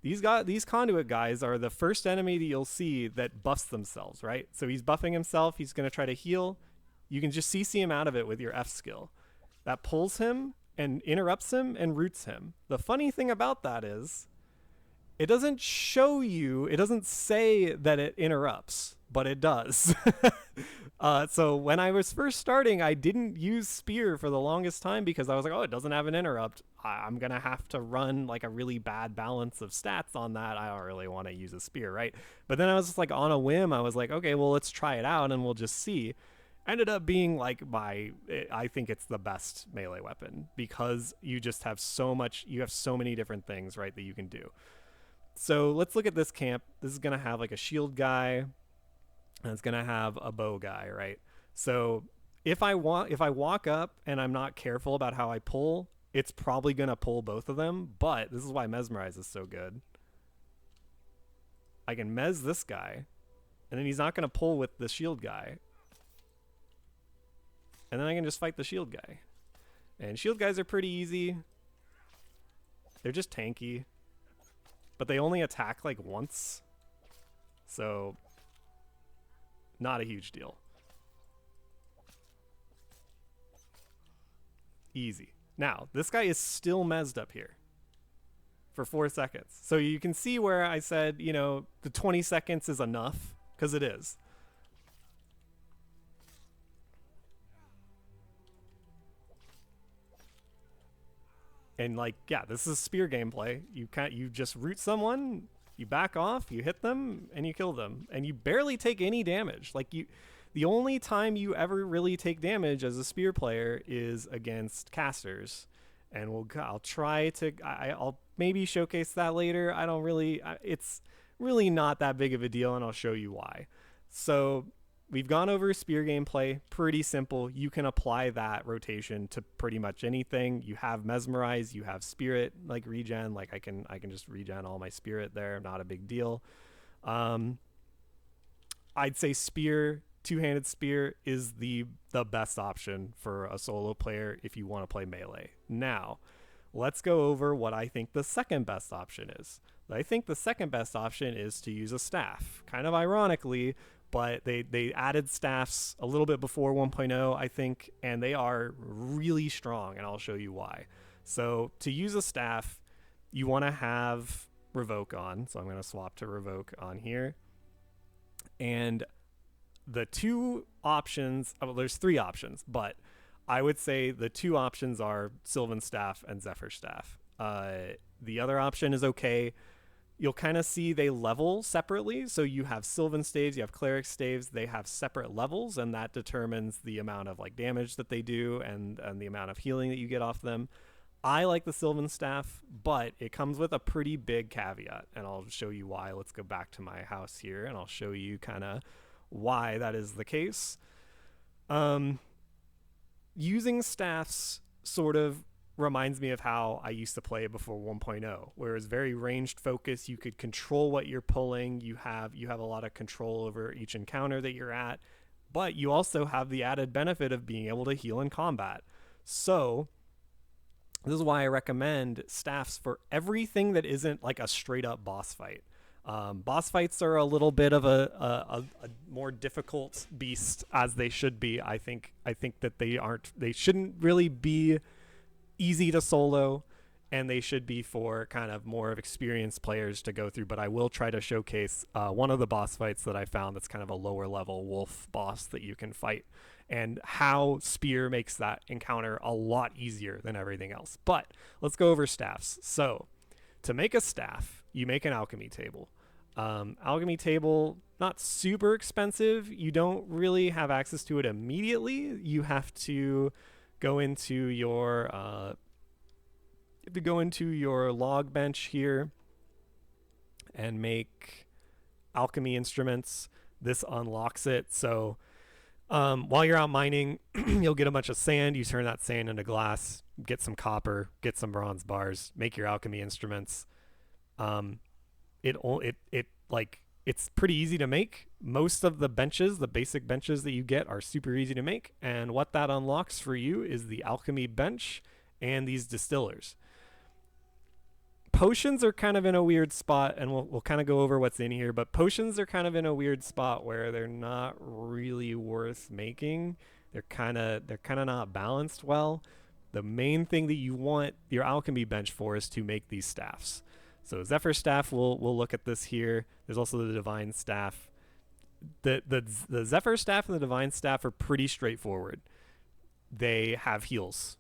These conduit guys are the first enemy that you'll see that buffs themselves, right? So he's buffing himself, he's gonna try to heal. You can just CC him out of it with your F skill. That pulls him and interrupts him and roots him. The funny thing about that is, it doesn't show you, it doesn't say that it interrupts, but it does. So when I was first starting, I didn't use spear for the longest time because I was like, oh, it doesn't have an interrupt. I'm going to have to run like a really bad balance of stats on that. I don't really want to use a spear, right? But then I was just like, on a whim, I was like, okay, well, let's try it out and we'll just see. Ended up being like I think it's the best melee weapon because you just have so much, you have so many different things, right, that you can do. So let's look at this camp. This is going to have like a shield guy, and it's going to have a bow guy, right? So if I walk up and I'm not careful about how I pull, it's probably going to pull both of them, but this is why Mesmerize is so good. I can mez this guy, and then he's not going to pull with the shield guy. And then I can just fight the shield guy. And shield guys are pretty easy. They're just tanky. But they only attack like once. So, not a huge deal. Easy. Now, this guy is still mezzed up here. for 4 seconds. So you can see where I said, the 20 seconds is enough, because it is. And like, yeah, this is spear gameplay. You just root someone, you back off, you hit them, and you kill them, and you barely take any damage. The only time you ever really take damage as a spear player is against casters, and I'll try to I'll maybe showcase that later. I don't really, it's really not that big of a deal, and I'll show you why. So we've gone over spear gameplay, pretty simple. You can apply that rotation to pretty much anything. You have mesmerize, you have spirit, like regen. Like I can just regen all my spirit there, not a big deal. I'd say spear, two-handed spear is the best option for a solo player if you want to play melee. Now, let's go over what I think the second best option is. I think the second best option is to use a staff. Kind of ironically, but they added staffs a little bit before 1.0, I think, and they are really strong, and I'll show you why. So to use a staff, you want to have revoke on. So I'm going to swap to revoke on here. And the two options, well, there's three options, but I would say the two options are Sylvan staff and Zephyr staff. The other option is okay. You'll kind of see they level separately. So you have Sylvan staves, you have Cleric staves, they have separate levels, and that determines the amount of like damage that they do and the amount of healing that you get off them. I like the Sylvan staff, but it comes with a pretty big caveat, and I'll show you why. Let's go back to my house here, and I'll show you kind of why that is the case. Using staffs sort of reminds me of how I used to play before 1.0, where it's very ranged focus. You could control what you're pulling. You have a lot of control over each encounter that you're at, but you also have the added benefit of being able to heal in combat. So this is why I recommend staffs for everything that isn't like a straight up boss fight. Boss fights are a little bit of a more difficult beast, as they should be. I think that they shouldn't really be easy to solo, and they should be for kind of more of experienced players to go through. But I will try to showcase one of the boss fights that I found that's kind of a lower level wolf boss that you can fight, and how spear makes that encounter a lot easier than everything else. But let's go over staffs. So to make a staff, you make an alchemy table. Alchemy table, not super expensive. You don't really have access to it immediately. You have to go into your log bench here and make alchemy instruments. This unlocks it. So while you're out mining, you'll get a bunch of sand. You turn that sand into glass, get some copper, get some bronze bars, make your alchemy instruments. It's pretty easy to make. Most of the benches, the basic benches that you get, are super easy to make, and what that unlocks for you is the alchemy bench and these distillers. Potions are kind of in a weird spot, and we'll kind of go over what's in here, but potions are kind of in a weird spot where they're not really worth making. They're kind of not balanced well. The main thing that you want your alchemy bench for is to make these staffs. So Zephyr staff, we'll look at this here. There's also the divine staff. The Zephyr staff and the divine staff are pretty straightforward. They have heals.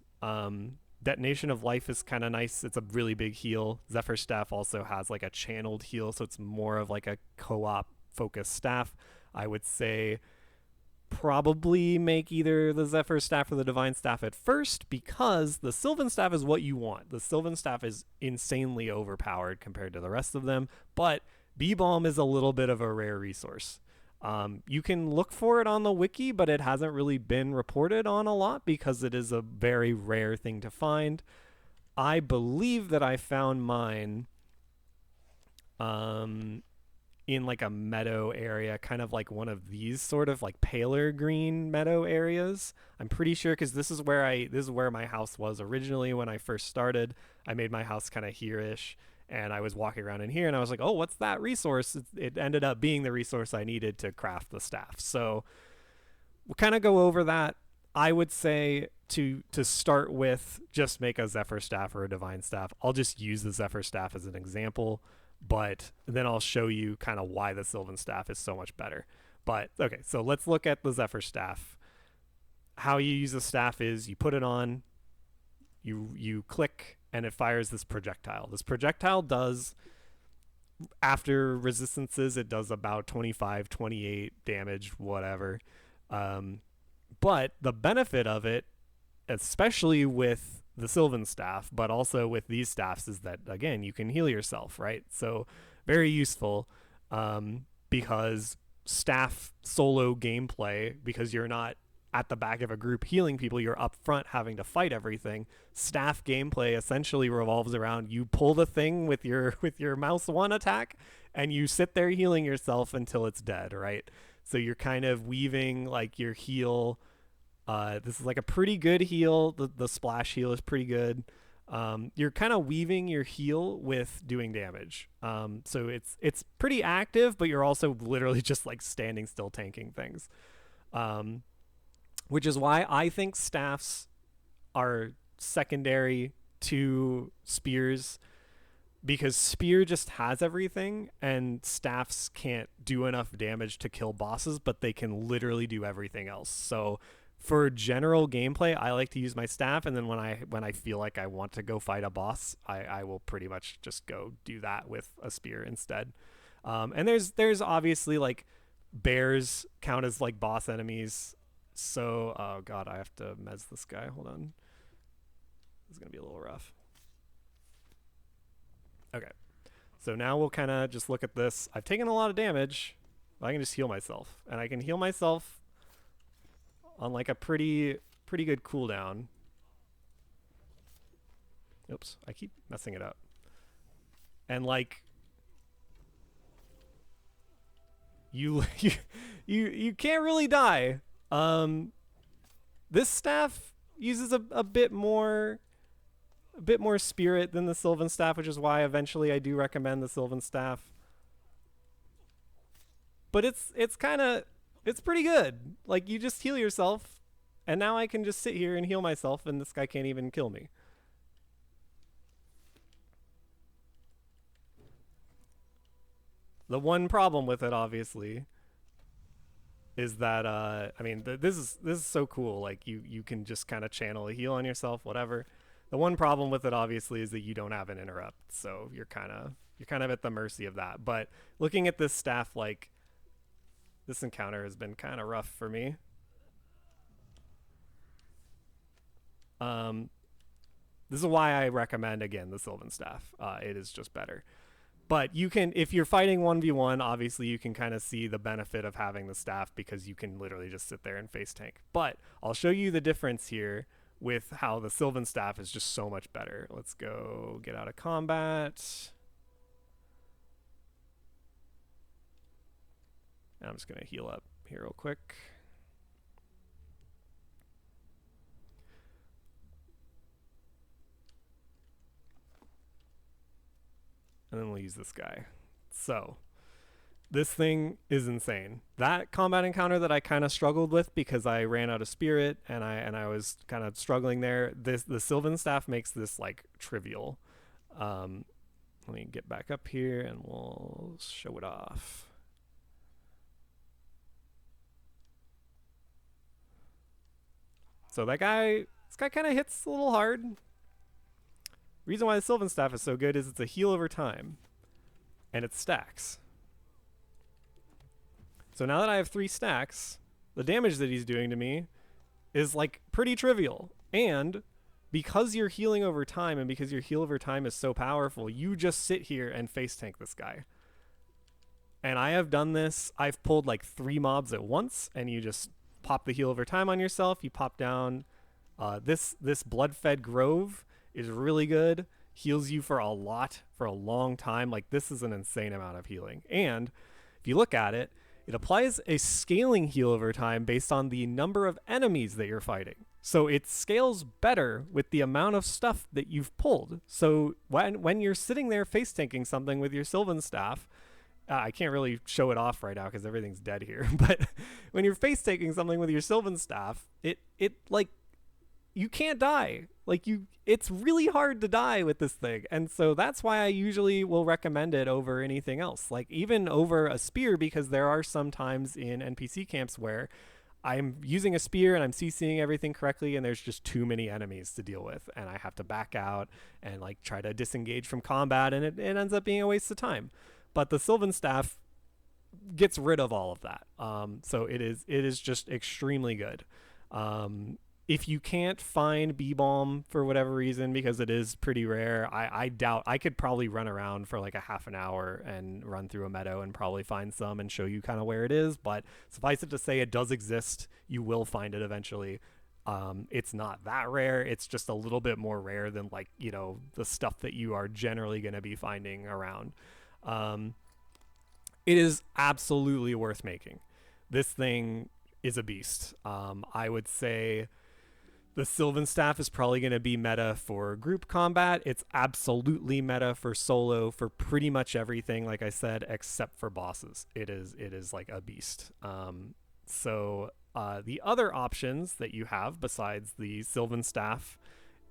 Detonation of life is kind of nice. It's a really big heal. Zephyr staff also has like a channeled heal, so it's more of like a co-op focused staff. I would say probably make either the Zephyr staff or the divine staff at first, because the Sylvan staff is what you want. The Sylvan staff is insanely overpowered compared to the rest of them, but B-Balm is a little bit of a rare resource. You can look for it on the wiki, but it hasn't really been reported on a lot because it is a very rare thing to find. I believe that I found mine in like a meadow area, kind of like one of these sort of like paler green meadow areas. I'm pretty sure, because this is where my house was originally when I first started. I made my house kind of here-ish, and I was walking around in here and I was like, oh, what's that resource? It ended up being the resource I needed to craft the staff. So we'll kind of go over that. I would say to start with, just make a Zephyr Staff or a Divine Staff. I'll just use the Zephyr Staff as an example, but then I'll show you kind of why the Sylvan Staff is so much better. But okay, so let's look at the Zephyr Staff. How you use the staff is you put it on, you click, and it fires this projectile. This projectile does, after resistances, it does about 25, 28 damage, whatever. But the benefit of it, especially with the Sylvan Staff, but also with these staffs, is that, again, you can heal yourself, right? So very useful, because staff solo gameplay, because you're not at the back of a group healing people, you're up front having to fight everything. Staff gameplay essentially revolves around you pull the thing with your mouse one attack and you sit there healing yourself until it's dead, right? So you're kind of weaving like your heal. This is like a pretty good heal. The splash heal is pretty good. You're kind of weaving your heal with doing damage. So it's pretty active, but you're also literally just like standing still tanking things. Which is why I think staffs are secondary to spears, because spear just has everything and staffs can't do enough damage to kill bosses, but they can literally do everything else. So for general gameplay, I like to use my staff, and then when I feel like I want to go fight a boss, I will pretty much just go do that with a spear instead. And there's obviously like bears count as like boss enemies. So, oh god, I have to mez this guy. Hold on. This is going to be a little rough. Okay. So now we'll kind of just look at this. I've taken a lot of damage, but I can just heal myself. And I can heal myself on like a pretty good cooldown. Oops, I keep messing it up. And like you can't really die. This staff uses a bit more spirit than the Sylvan Staff, which is why eventually I do recommend the Sylvan Staff. But it's pretty good. Like, you just heal yourself, and now I can just sit here and heal myself, and this guy can't even kill me. The one problem with it, obviously, is that I mean, this is so cool. Like, you can just kind of channel a heal on yourself, whatever. The one problem with it, obviously, is that you don't have an interrupt, so you're kind of at the mercy of that. But looking at this staff, like, this encounter has been kind of rough for me. This is why I recommend, again, the Sylvan Staff. It is just better. But you can, if you're fighting 1v1, obviously you can kind of see the benefit of having the staff, because you can literally just sit there and face tank. But I'll show you the difference here with how the Sylvan Staff is just so much better. Let's go get out of combat. And I'm just going to heal up here real quick. And then we'll use this guy. So this thing is insane. That combat encounter that I kind of struggled with because I ran out of spirit and I was kind of struggling there. The Sylvan Staff makes this like trivial. Let me get back up here and we'll show it off. So this guy kind of hits a little hard. Reason why the Sylvan Staff is so good is it's a heal over time, and it stacks. So now that I have 3 stacks, the damage that he's doing to me is like pretty trivial. And because you're healing over time, and because your heal over time is so powerful, you just sit here and face tank this guy. And I have done this. I've pulled like 3 mobs at once, and you just pop the heal over time on yourself. You pop down this blood-fed grove is really good, heals you for a long time. Like, this is an insane amount of healing. And if you look at it, it applies a scaling heal over time based on the number of enemies that you're fighting. So it scales better with the amount of stuff that you've pulled. So when you're sitting there face tanking something with your Sylvan Staff, I can't really show it off right now because everything's dead here, but when you're face tanking something with your Sylvan Staff, it like, you can't die. Like it's really hard to die with this thing. And so that's why I usually will recommend it over anything else. Like even over a spear, because there are some times in NPC camps where I'm using a spear and I'm CCing everything correctly, and there's just too many enemies to deal with, and I have to back out and like try to disengage from combat, and it ends up being a waste of time. But the Sylvan staff gets rid of all of that. So it is just extremely good. If you can't find bee balm for whatever reason, because it is pretty rare, I doubt I could probably run around for like a half an hour and run through a meadow and probably find some and show you kind of where it is. But suffice it to say, it does exist. You will find it eventually. It's not that rare. It's just a little bit more rare than like, you know, the stuff that you are generally going to be finding around. It is absolutely worth making. This thing is a beast. I would say the Sylvan staff is probably going to be meta for group combat. It's absolutely meta for solo for pretty much everything, like I said, except for bosses. It is like a beast. So the other options that you have besides the Sylvan staff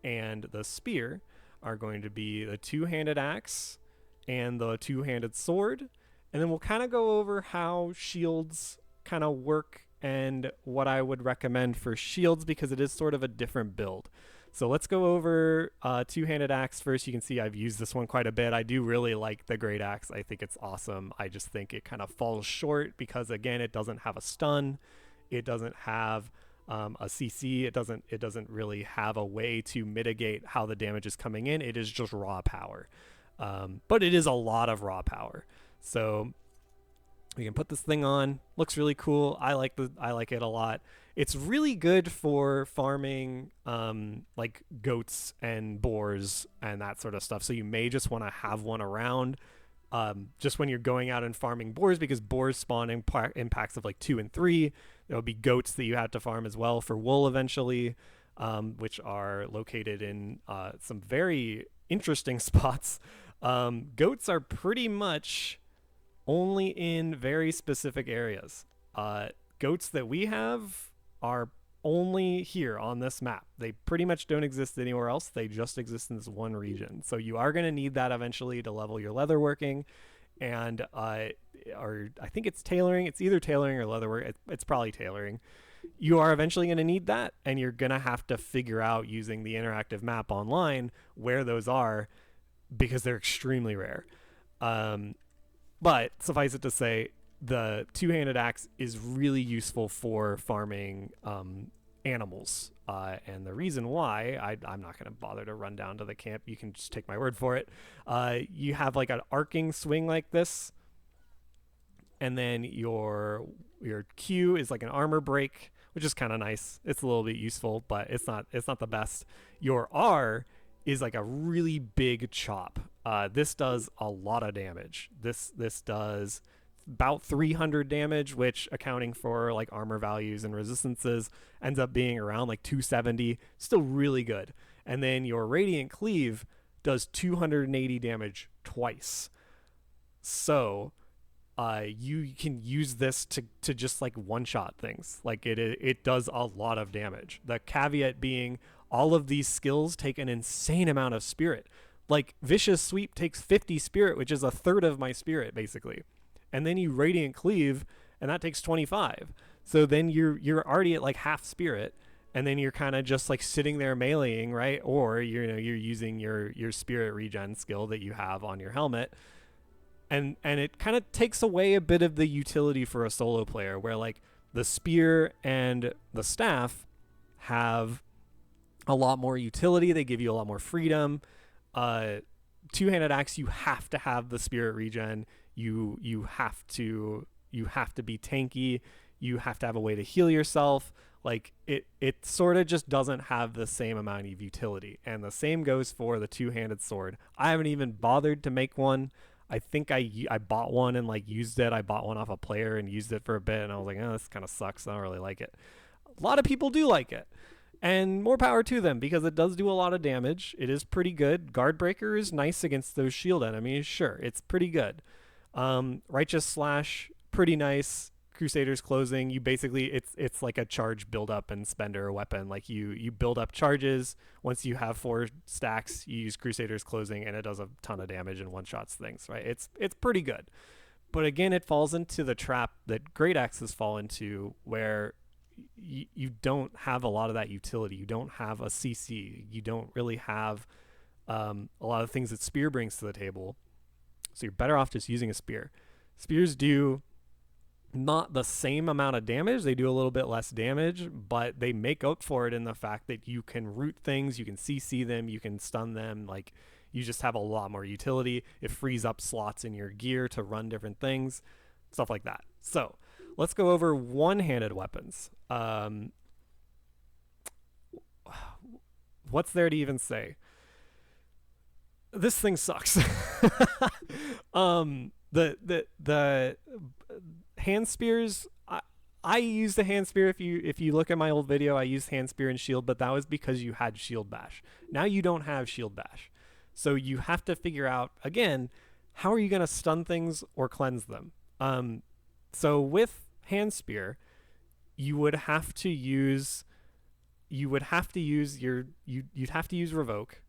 and the spear are going to be the two-handed axe and the two-handed sword. And then we'll kind of go over how shields kind of work and what I would recommend for shields, because it is sort of a different build. So let's go over two-handed axe first. You can see I've used this one quite a bit. I do really like the great axe. I think it's awesome. I just think it kind of falls short because, again, it doesn't have a stun. It doesn't have a CC. It doesn't really have a way to mitigate how the damage is coming in. It is just raw power. But it is a lot of raw power. So we can put this thing on. Looks really cool. I like it a lot. It's really good for farming like goats and boars and that sort of stuff. So you may just want to have one around just when you're going out and farming boars, because boars spawn in packs of like 2 and 3. There will be goats that you have to farm as well for wool eventually, which are located in some very interesting spots. Goats are pretty much only in very specific areas. Goats that we have are only here on this map. They pretty much don't exist anywhere else. They just exist in this one region. So you are going to need that eventually to level your leatherworking, and or I think it's tailoring. It's either tailoring or leatherwork. It's probably tailoring. You are eventually going to need that, and you're going to have to figure out using the interactive map online where those are, because they're extremely rare. But suffice it to say, the two-handed axe is really useful for farming animals. And the reason why, I'm not going to bother to run down to the camp. You can just take my word for it. You have like an arcing swing like this. And then your Q is like an armor break, which is kind of nice. It's a little bit useful, but it's not the best. Your R is like a really big chop. This does a lot of damage. This does about 300 damage, which, accounting for like armor values and resistances, ends up being around like 270. Still really good. And then your Radiant Cleave does 280 damage twice. So you can use this to just like one-shot things. Like it does a lot of damage. The caveat being, all of these skills take an insane amount of spirit. Like Vicious Sweep takes 50 spirit, which is a third of my spirit basically. And then you Radiant Cleave, and that takes 25. So then you're already at like half spirit, and then you're kind of just like sitting there meleeing, right? Or you're using your spirit regen skill that you have on your helmet. And it kind of takes away a bit of the utility for a solo player, where like the spear and the staff have a lot more utility. They give you a lot more freedom. Two-handed axe, you have to have the spirit regen. You have to be tanky. You have to have a way to heal yourself. Like it sort of just doesn't have the same amount of utility. And the same goes for the two-handed sword. I haven't even bothered to make one. I think I bought one and like used it. I bought one off a player and used it for a bit, and I was like, oh, this kind of sucks. I don't really like it. A lot of people do like it. And more power to them, because it does do a lot of damage. It is pretty good. Guard Breaker is nice against those shield enemies. Sure, it's pretty good. Righteous Slash, pretty nice. Crusader's Closing, you basically it's like a charge build up and spender weapon. Like you build up charges. Once you have 4 stacks, you use Crusader's Closing, and it does a ton of damage and one shots things. Right? It's pretty good. But again, it falls into the trap that great axes fall into, where you don't have a lot of that utility. You don't have a CC. You don't really have a lot of things that spear brings to the table. So you're better off just using a spear. Spears do not the same amount of damage. They do a little bit less damage, but they make up for it in the fact that you can root things, you can CC them, you can stun them. Like, you just have a lot more utility. It frees up slots in your gear to run different things, stuff like that. So let's go over one-handed weapons. What's there to even say? This thing sucks. The hand spears, I used a hand spear. If you look at my old video, I used hand spear and shield, but that was because you had shield bash. Now you don't have shield bash. So you have to figure out, again, how are you going to stun things or cleanse them? So with hand spear, you'd have to use revoke,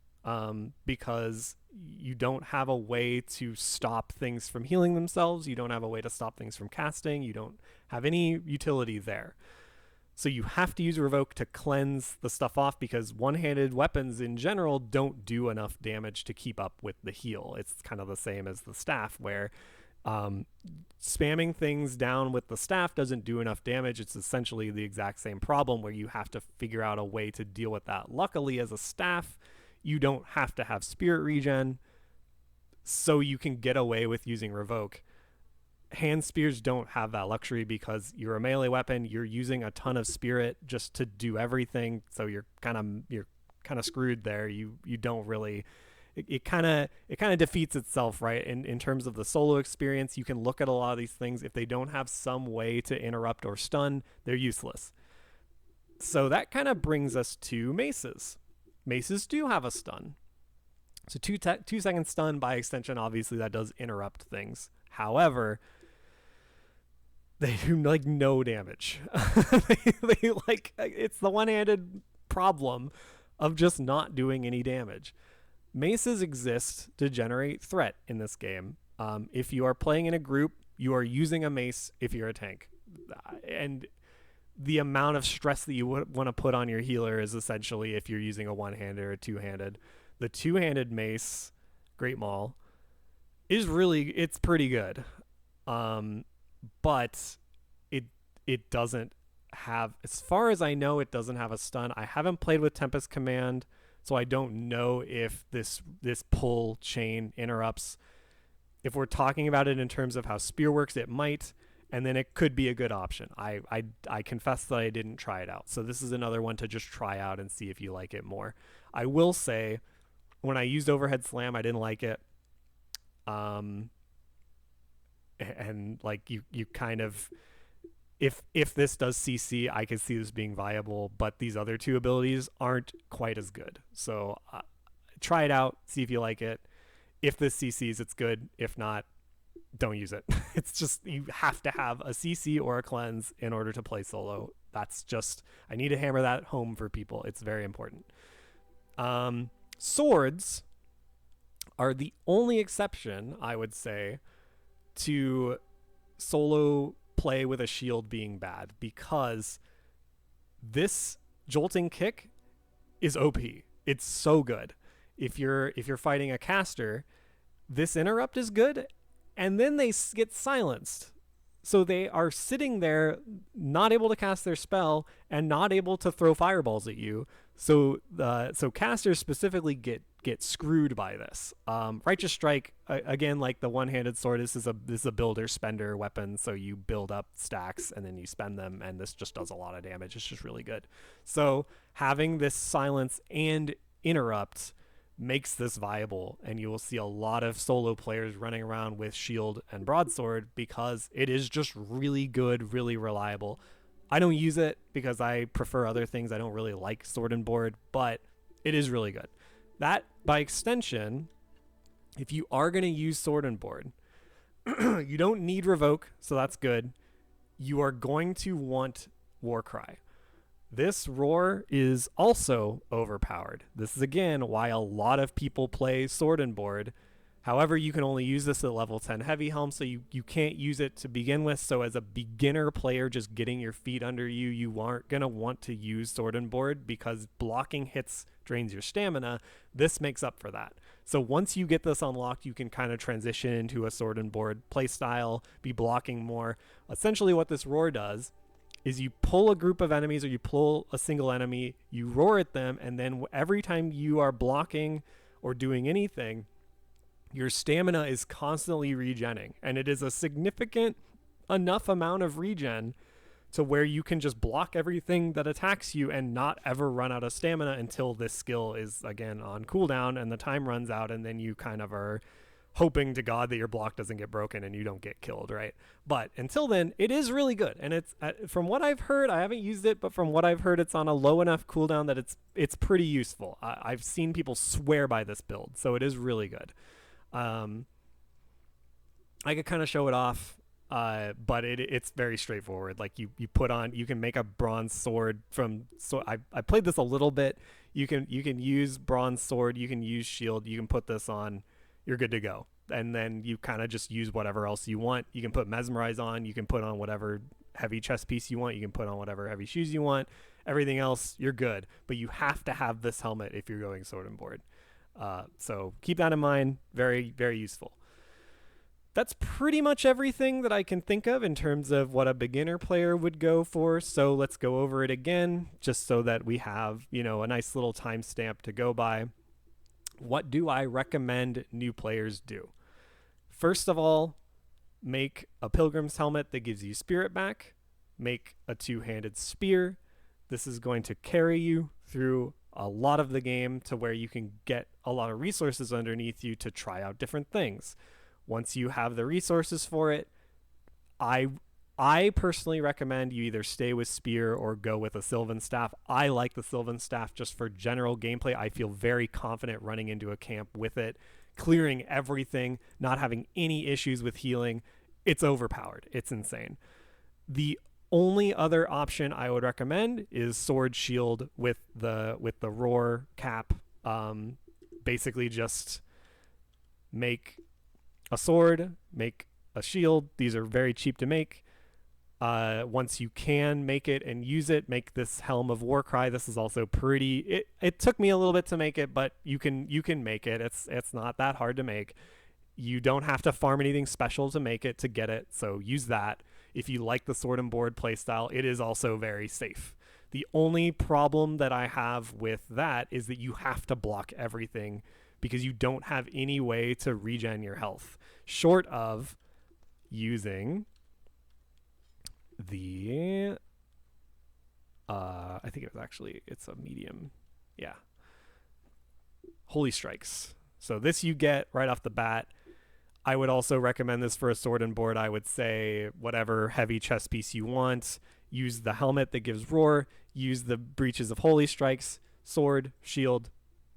because you don't have a way to stop things from healing themselves. You don't have a way to stop things from casting. You don't have any utility there. So you have to use revoke to cleanse the stuff off, because one-handed weapons in general don't do enough damage to keep up with the heal. It's kind of the same as the staff, where spamming things down with the staff doesn't do enough damage. It's essentially the exact same problem, where you have to figure out a way to deal with that. Luckily, as a staff, you don't have to have spirit regen, so you can get away with using revoke. Hand spears don't have that luxury, because you're a melee weapon. You're using a ton of spirit just to do everything, so you're kind of screwed there. You don't really. It kind of defeats itself, right? In terms of the solo experience, you can look at a lot of these things. If they don't have some way to interrupt or stun, they're useless. So that kind of brings us to maces. Maces do have a stun. So 2-second stun, by extension, obviously that does interrupt things. However, they do like no damage. they like, it's the one-handed problem of just not doing any damage. Maces exist to generate threat in this game. If you are playing in a group, you are using a mace if you're a tank. And the amount of stress that you would want to put on your healer is essentially if you're using a one-handed or a two-handed. The two-handed mace, Great Maul, it's pretty good. But it doesn't have, as far as I know, it doesn't have a stun. I haven't played with Tempest Command, so I don't know if this pull chain interrupts. If we're talking about it in terms of how spear works, it might, and then it could be a good option. I confess that I didn't try it out, so this is another one to just try out and see if you like it more. I will say, when I used overhead slam, I didn't like it. And like you kind of, if this does CC, I could see this being viable, but these other two abilities aren't quite as good. So try it out, see if you like it. If this CCs, it's good. If not, don't use it. It's just, you have to have a CC or a cleanse in order to play solo. That's just, I need to hammer that home for people. It's very important. Swords are the only exception, I would say, to solo play with a shield being bad, because this jolting kick is OP. It's so good. If you're fighting a caster, this interrupt is good, and then they get silenced. So they are sitting there not able to cast their spell and not able to throw fireballs at you. So casters specifically get screwed by this. Righteous Strike, again, like the one-handed sword, this is a builder spender weapon, so you build up stacks and then you spend them, and this just does a lot of damage. It's just really good. So having this silence and interrupt makes this viable, and you will see a lot of solo players running around with shield and broadsword because it is just really good, really reliable. I don't use it because I prefer other things. I don't really like sword and board, but it is really good. That, by extension, if you are going to use sword and board, you don't need revoke, so that's good. you are going to want Warcry. This roar is also overpowered. This is again why a lot of people play Sword and Board. However, you can only use this at level 10 heavy helm, so you can't use it to begin with. So as a beginner player just getting your feet under you, you aren't going to want to use Sword and Board because blocking hits drains your stamina. This makes up for that. So once you get this unlocked, you can kind of transition into a Sword and Board playstyle, be blocking more. Essentially what this roar does is you pull a group of enemies or you pull a single enemy, you roar at them, and then every time you are blocking or doing anything, your stamina is constantly regenning, and it is a significant enough amount of regen to where you can just block everything that attacks you and not ever run out of stamina until this skill is again on cooldown and the time runs out, and then you kind of are hoping to God that your block doesn't get broken and you don't get killed, right? But until then, it is really good, and it's from what I've heard, I haven't used it, but from what I've heard, it's on a low enough cooldown that it's pretty useful. I've seen people swear by this build, so it is really good. I could kind of show it off, but it's very straightforward. Like you put on, you can make a bronze sword from. So I played this a little bit. You can use bronze sword. You can use shield. You can put this on. You're good to go. And then you kind of just use whatever else you want. You can put mesmerize on. You can put on whatever heavy chest piece you want. You can put on whatever heavy shoes you want. Everything else, you're good. But you have to have this helmet if you're going sword and board. So keep that in mind. Very, very useful. That's pretty much everything that I can think of in terms of what a beginner player would go for. So let's go over it again, just so that we have, a nice little timestamp to go by. What do I recommend new players do? First of all, make a pilgrim's helmet that gives you spirit back. Make a two-handed spear. This is going to carry you through a lot of the game to where you can get a lot of resources underneath you to try out different things. Once you have the resources for it, I personally recommend you either stay with spear or go with a Sylvan staff. I like the Sylvan staff just for general gameplay. I feel very confident running into a camp with it, clearing everything, not having any issues with healing. It's overpowered. It's insane. The only other option I would recommend is sword shield with the roar cap. Basically just make a sword, make a shield. These are very cheap to make. Once you can make it and use it, make this Helm of Warcry. This is also pretty. It took me a little bit to make it, but you can make it. It's not that hard to make. You don't have to farm anything special to make it, to get it. So use that. If you like the sword and board playstyle, it is also very safe. The only problem that I have with that is that you have to block everything because you don't have any way to regen your health short of using the I think it's a medium. Yeah. Holy Strikes. So this you get right off the bat. I would also recommend this for a sword and board. I would say whatever heavy chest piece you want. Use the helmet that gives roar. Use the breaches of Holy Strikes. Sword, shield,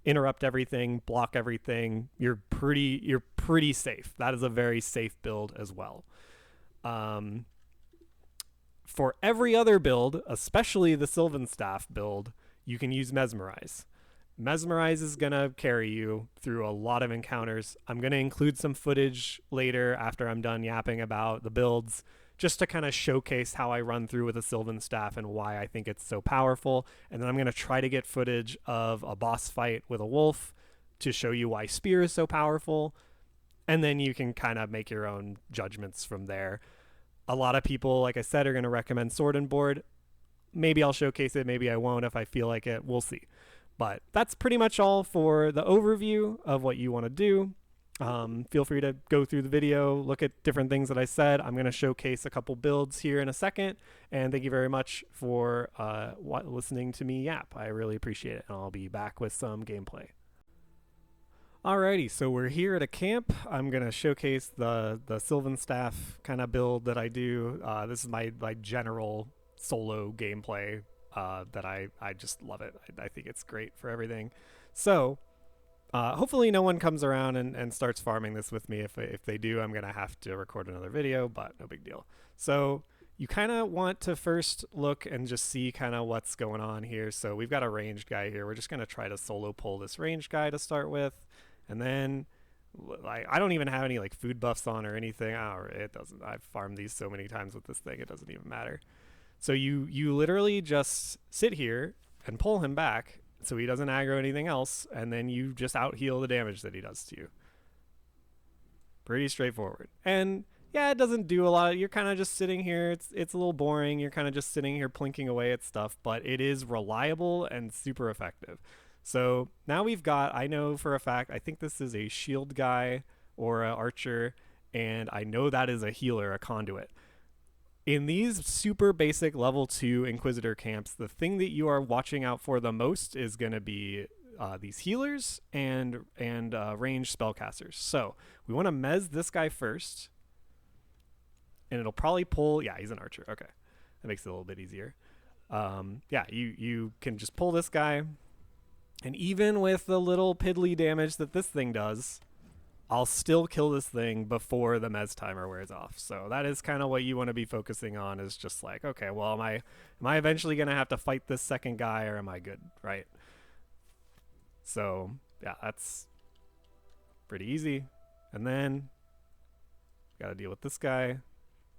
interrupt everything, block everything. You're pretty safe. That is a very safe build as well. For every other build, especially the Sylvan Staff build, you can use Mesmerize. Mesmerize is going to carry you through a lot of encounters. I'm going to include some footage later after I'm done yapping about the builds, just to kind of showcase how I run through with a Sylvan Staff and why I think it's so powerful. And then I'm going to try to get footage of a boss fight with a wolf to show you why Spear is so powerful. And then you can kind of make your own judgments from there. A lot of people, like I said, are going to recommend Sword and Board. Maybe I'll showcase it. Maybe I won't if I feel like it. We'll see. But that's pretty much all for the overview of what you want to do. Feel free to go through the video, look at different things that I said. I'm going to showcase a couple builds here in a second. And thank you very much for listening to me yap. I really appreciate it. And I'll be back with some gameplay. Alrighty, so we're here at a camp. I'm going to showcase the Sylvan Staff kind of build that I do. This is my general solo gameplay that I just love it. I think it's great for everything. So hopefully no one comes around and starts farming this with me. If they do, I'm going to have to record another video, but no big deal. So you kind of want to first look and just see kind of what's going on here. So we've got a ranged guy here. We're just going to try to solo pull this ranged guy to start with. And then like I don't even have any like food buffs on or anything. Oh, it doesn't. I've farmed these so many times with this thing, it doesn't even matter. So you literally just sit here and pull him back so he doesn't aggro anything else, and then you just out heal the damage that he does to you. Pretty straightforward. And yeah, it doesn't do a lot. You're kind of just sitting here. It's a little boring. You're kind of just sitting here plinking away at stuff, but it is reliable and super effective. So now we've got, I know for a fact, I think this is a shield guy or an archer, and I know that is a healer, a conduit. In these super basic level 2 Inquisitor camps, the thing that you are watching out for the most is going to be these healers and ranged spellcasters. So we want to mez this guy first, and it'll probably pull. Yeah, he's an archer. Okay, that makes it a little bit easier. Yeah, you can just pull this guy, and even with the little piddly damage that this thing does, I'll still kill this thing before the mez timer wears off. So that is kind of what you want to be focusing on, is just like, okay, well, am I eventually going to have to fight this second guy, or am I good, right? So yeah, that's pretty easy. And then got to deal with this guy.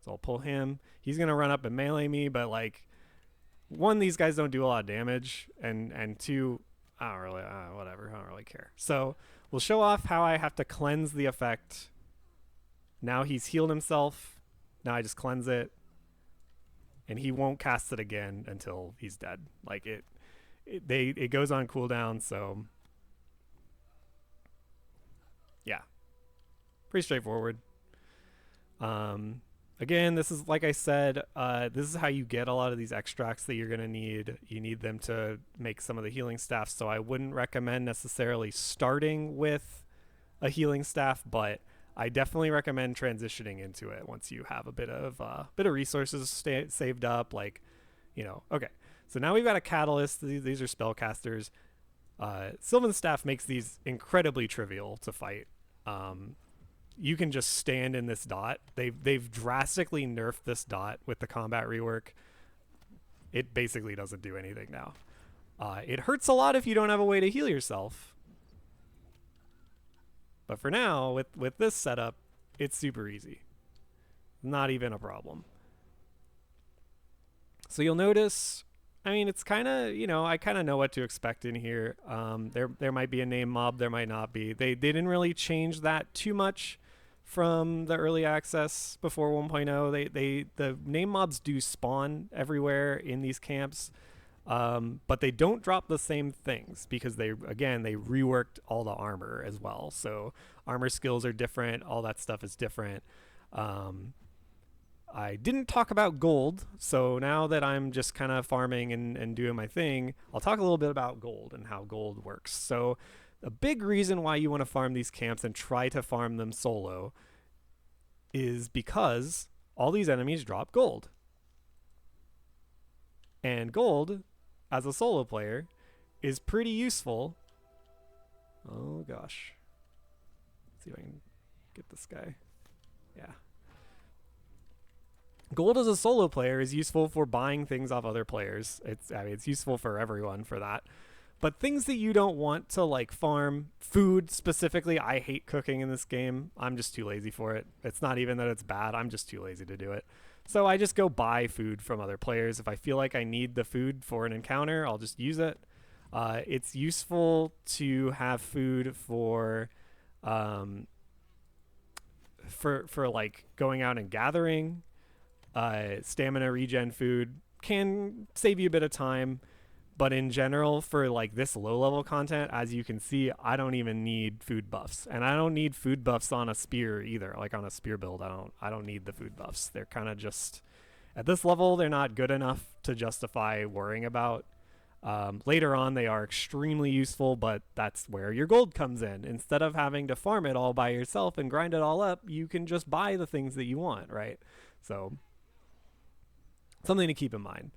So I'll pull him. He's going to run up and melee me, but like, one, these guys don't do a lot of damage, and two, I don't really, whatever, I don't really care. So we'll show off how I have to cleanse the effect. Now he's healed himself. Now I just cleanse it, and he won't cast it again until he's dead. Like it goes on cooldown. So yeah, pretty straightforward. Again, this is, like I said, this is how you get a lot of these extracts that you're going to need. You need them to make some of the healing staff, so I wouldn't recommend necessarily starting with a healing staff, but I definitely recommend transitioning into it once you have a bit of resources saved up. Like, you know, okay. So now we've got a catalyst. These are spellcasters. Sylvan staff makes these incredibly trivial to fight. You can just stand in this dot. They've drastically nerfed this dot with the combat rework. It basically doesn't do anything now. It hurts a lot if you don't have a way to heal yourself. But for now, with this setup, it's super easy. Not even a problem. So you'll notice, I mean, it's kind of, you know, I kind of know what to expect in here. There might be a name mob, there might not be. They didn't really change that too much from the early access before 1.0. The name mobs do spawn everywhere in these camps, but they don't drop the same things because they reworked all the armor as well. So armor skills are different, all that stuff is different. I didn't talk about gold, so now that I'm just kind of farming and doing my thing, I'll talk a little bit about gold and how gold works. So a big reason why you want to farm these camps and try to farm them solo is because all these enemies drop gold. And gold, as a solo player, is pretty useful. Oh gosh. Let's see if I can get this guy. Yeah. Gold as a solo player is useful for buying things off other players. It's useful for everyone for that. But things that you don't want to like farm, food specifically, I hate cooking in this game. I'm just too lazy for it. It's not even that it's bad, I'm just too lazy to do it. So I just go buy food from other players. If I feel like I need the food for an encounter, I'll just use it. It's useful to have food for like going out and gathering. Stamina regen food can save you a bit of time, but in general, for like this low level content, as you can see, I don't even need food buffs, and I don't need food buffs on a spear either. Like on a spear build, I don't need the food buffs. They're kind of just at this level, they're not good enough to justify worrying about. Later on, they are extremely useful, but that's where your gold comes in. Instead of having to farm it all by yourself and grind it all up, you can just buy the things that you want, right? So something to keep in mind.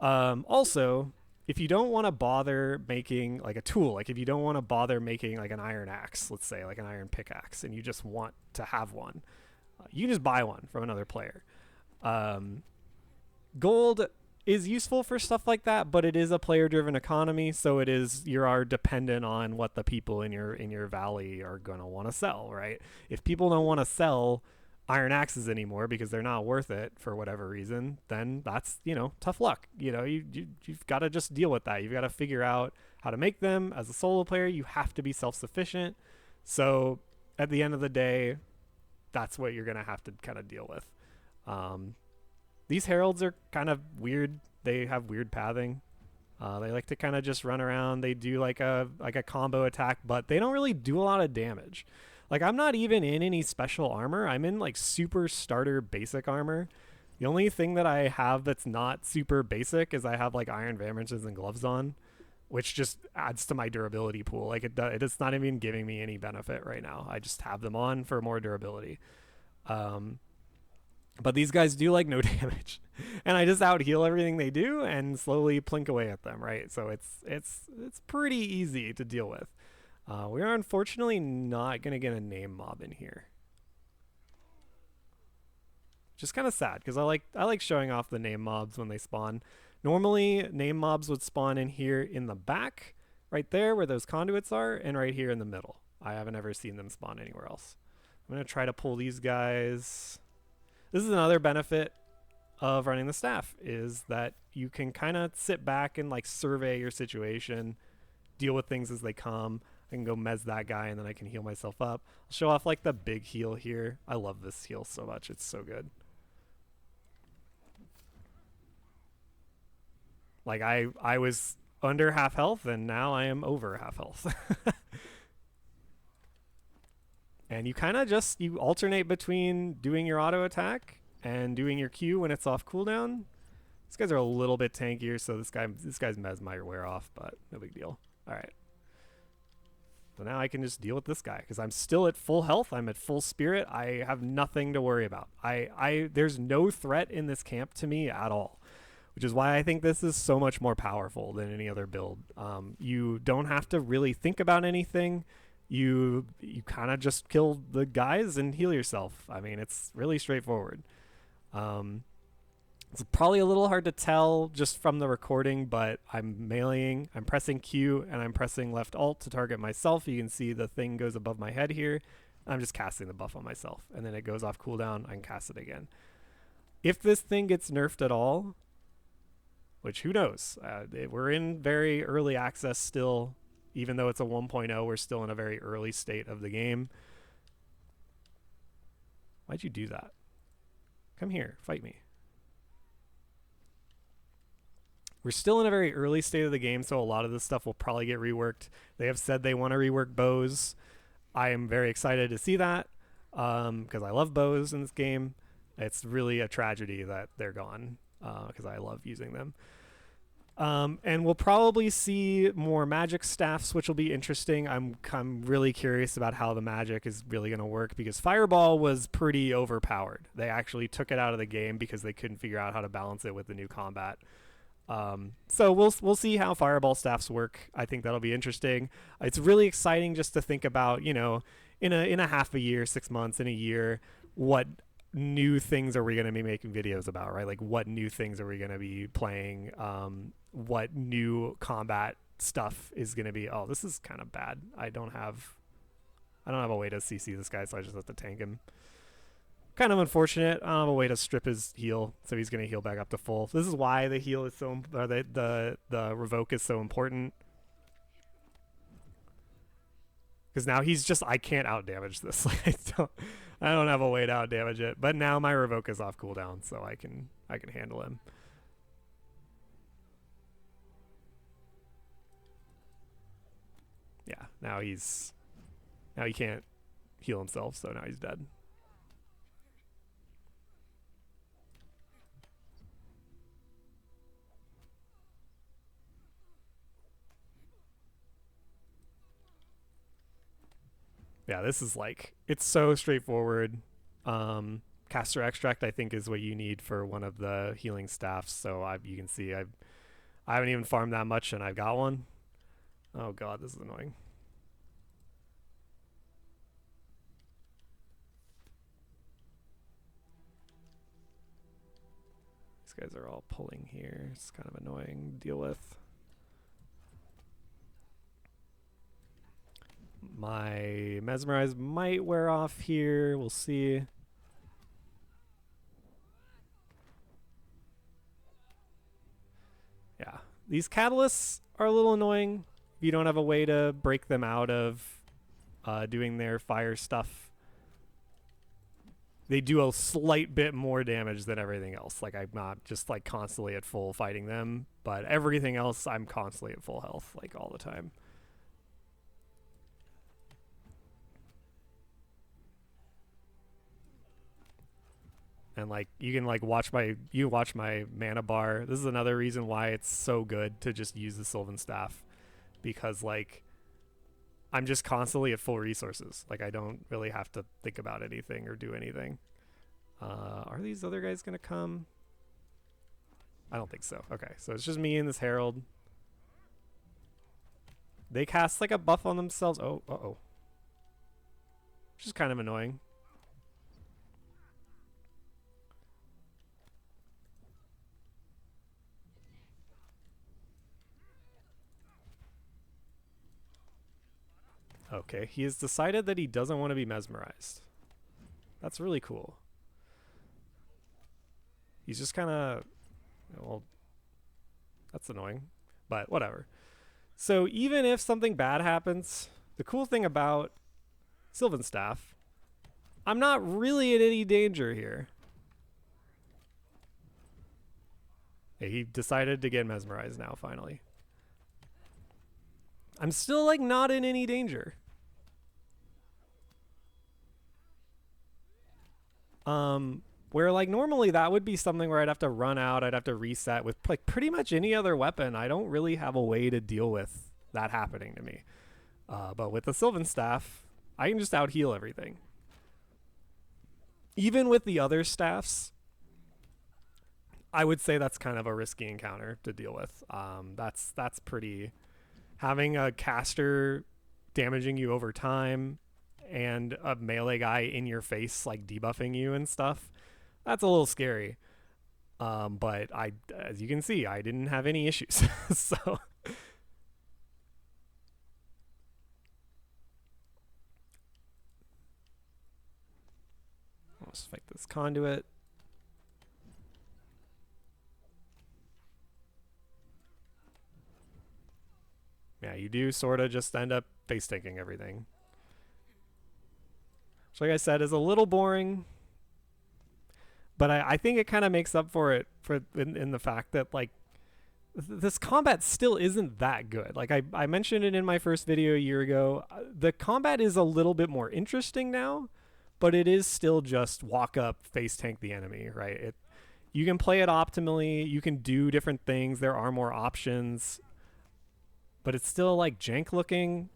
Also, if you don't want to bother making like a tool, like if you don't want to bother making like an iron axe, let's say like an iron pickaxe, and you just want to have one, you can just buy one from another player. Gold is useful for stuff like that, but it is a player-driven economy, so it is you are dependent on what the people in your valley are going to want to sell, right? If people don't want to sell iron axes anymore because they're not worth it for whatever reason, then that's, tough luck. You've got to just deal with that. You've got to figure out how to make them. As a solo player, you have to be self-sufficient. So at the end of the day, that's what you're going to have to kind of deal with. These heralds are kind of weird. They have weird pathing. They like to kind of just run around. They do like a combo attack, but they don't really do a lot of damage. Like, I'm not even in any special armor. I'm in like super starter basic armor. The only thing that I have that's not super basic is I have like iron vambraces and gloves on, which just adds to my durability pool. Like, it's not even giving me any benefit right now. I just have them on for more durability. But these guys do like no damage, and I just out heal everything they do and slowly plink away at them, right? So it's pretty easy to deal with. We are unfortunately not gonna get a name mob in here, just kind of sad because I like showing off the name mobs when they spawn. Normally name mobs would spawn in here in the back, right there where those conduits are, and right here in the middle. I haven't ever seen them spawn anywhere else. I'm gonna try to pull these guys. This is another benefit of running the staff, is that you can kind of sit back and like survey your situation, deal with things as they come. I can go mez that guy and then I can heal myself up. I'll show off like the big heal here. I love this heal so much. It's so good. Like I was under half health and now I am over half health. And you kind of just, you alternate between doing your auto attack and doing your Q when it's off cooldown. These guys are a little bit tankier, so this guy's mez might wear off, but no big deal. All right. So now I can just deal with this guy because I'm still at full health. I'm at full spirit. I have nothing to worry about. There's no threat in this camp to me at all, which is why I think this is so much more powerful than any other build. You don't have to really think about anything. You kind of just kill the guys and heal yourself. I mean, it's really straightforward. It's probably a little hard to tell just from the recording, but I'm pressing Q and I'm pressing left alt to target myself. You can see the thing goes above my head here. I'm just casting the buff on myself, and then it goes off cooldown. I can cast it again. If this thing gets nerfed at all, which who knows? We're in very early access still. Even though it's a 1.0, we're still in a very early state of the game. Why'd you do that? Come here, fight me. We're still in a very early state of the game, so a lot of this stuff will probably get reworked. They have said they want to rework bows. I am very excited to see that because I love bows in this game. It's really a tragedy that they're gone because I love using them. And we'll probably see more magic staffs, which will be interesting. I'm really curious about how the magic is really going to work because Fireball was pretty overpowered. They actually took it out of the game because they couldn't figure out how to balance it with the new combat. So we'll see how Fireball staffs work. I think that'll be interesting. It's really exciting just to think about, in a half a year, 6 months, in a year, what new things are we going to be making videos about, right? Like, what new things are we going to be playing? What new combat stuff is going to be? Oh, this is kind of bad. I don't have a way to CC this guy, so I just have to tank him. Kind of unfortunate. I don't have a way to strip his heal, so he's going to heal back up to full. This is why the heal is so, or the revoke is so important. Because now he's just, I can't out damage this. Like, I don't have a way to out damage it. But now my revoke is off cooldown, so I can handle him. Yeah, now he can't heal himself, so now he's dead. Yeah, this is like, it's so straightforward. Caster Extract, I think, is what you need for one of the healing staffs. So you can see I haven't even farmed that much and I've got one. Oh god, this is annoying. These guys are all pulling here. It's kind of annoying to deal with. My mesmerize might wear off here. We'll see. Yeah, these catalysts are a little annoying if you don't have a way to break them out of doing their fire stuff. They do a slight bit more damage than everything else. Like, I'm not just like constantly at full fighting them, but everything else I'm constantly at full health, like all the time. And like you can like watch my mana bar. This is another reason why it's so good to just use the Sylvan staff, because like I'm just constantly at full resources. Like I don't really have to think about anything or do anything. Are these other guys gonna come? I don't think so. Okay, so it's just me and this Herald. They cast like a buff on themselves. Oh, uh-oh. Which is kind of annoying. Okay, he has decided that he doesn't want to be mesmerized. That's really cool. He's just kind of... Well, that's annoying, but whatever. So even if something bad happens, the cool thing about Sylvan Staff, I'm not really in any danger here. Hey, he decided to get mesmerized now, finally. I'm still like not in any danger. Where like normally that would be something where I'd have to run out, I'd have to reset. With like pretty much any other weapon, I don't really have a way to deal with that happening to me. But with the Sylvan Staff, I can just out heal everything. Even with the other staffs, I would say that's kind of a risky encounter to deal with. That's pretty... Having a caster damaging you over time and a melee guy in your face like debuffing you and stuff, that's a little scary. But as you can see, I didn't have any issues. So let's fight this conduit. Yeah, you do sort of just end up face tanking everything. Which, like I said, is a little boring. But I think it kind of makes up for it in the fact that, like, this combat still isn't that good. Like, I mentioned it in my first video a year ago. The combat is a little bit more interesting now, but it is still just walk up, face tank the enemy, right? You can play it optimally. You can do different things. There are more options. But it's still like jank looking.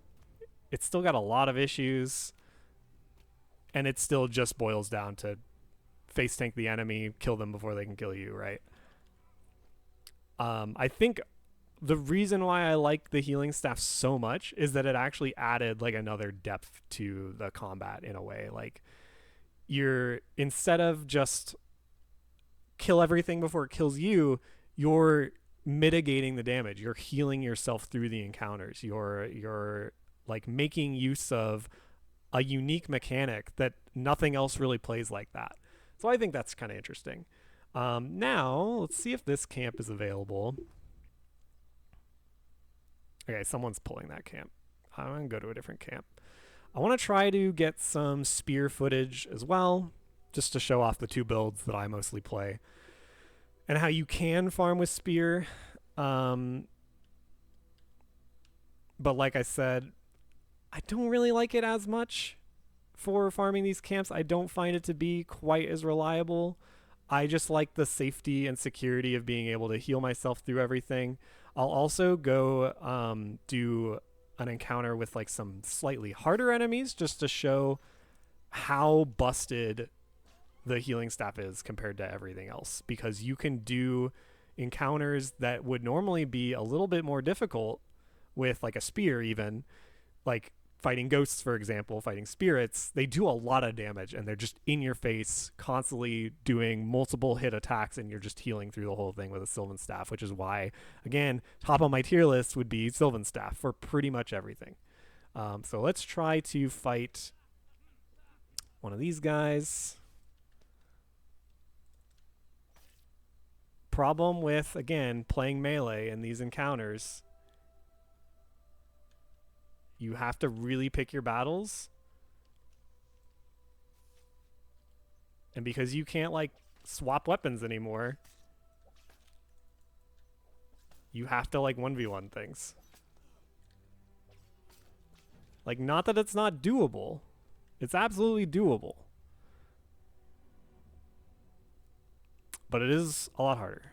It's still got a lot of issues. And it still just boils down to face tank the enemy, kill them before they can kill you, right? I think the reason why I like the healing staff so much is that it actually added like another depth to the combat in a way. Like instead of just kill everything before it kills you, you're mitigating the damage. You're healing yourself through the encounters. You're like making use of a unique mechanic that nothing else really plays like that. So I think that's kind of interesting. Now let's see if this camp is available. Okay, someone's pulling that camp. I'm gonna go to a different camp. I want to try to get some spear footage as well, just to show off the two builds that I mostly play and how you can farm with spear. But like I said, I don't really like it as much for farming these camps. I don't find it to be quite as reliable. I just like the safety and security of being able to heal myself through everything. I'll also go do an encounter with like some slightly harder enemies just to show how busted the healing staff is compared to everything else, because you can do encounters that would normally be a little bit more difficult with like a spear, even like fighting ghosts, for example, fighting spirits, they do a lot of damage and they're just in your face, constantly doing multiple hit attacks, and you're just healing through the whole thing with a Sylvan Staff, which is why, again, top on my tier list would be Sylvan Staff for pretty much everything. So let's try to fight one of these guys. Problem with, again, playing melee in these encounters, you have to really pick your battles. And because you can't, like, swap weapons anymore, you have to, like, 1v1 things. Like, not that it's not doable. It's absolutely doable. But it is a lot harder.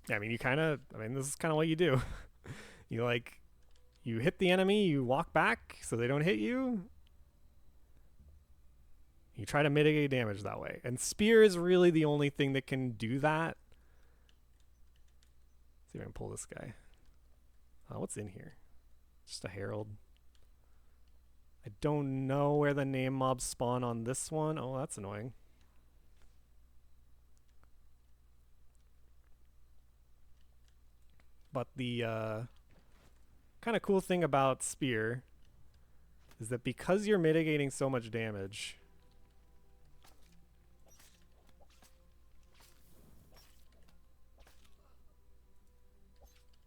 Yeah, I mean, this is kind of what you do. You hit the enemy, you walk back so they don't hit you. You try to mitigate damage that way. And spear is really the only thing that can do that. Let's see if I can pull this guy. What's in here? Just a herald. I don't know where the name mobs spawn on this one. Oh, that's annoying. But the kind of cool thing about spear is that because you're mitigating so much damage,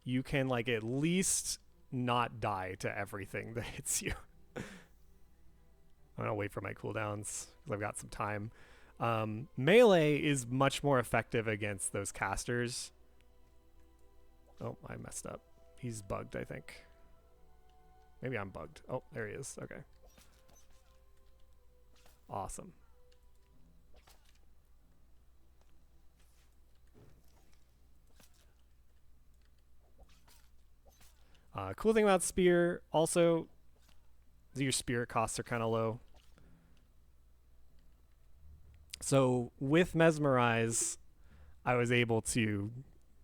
you can, like, at least not die to everything that hits you. I'm gonna wait for my cooldowns because I've got some time. Melee is much more effective against those casters. Oh, I messed up. He's bugged, I think. Maybe I'm bugged. Oh, there he is. Okay. Awesome. Cool thing about spear also is your spirit costs are kind of low. So with mesmerize, I was able to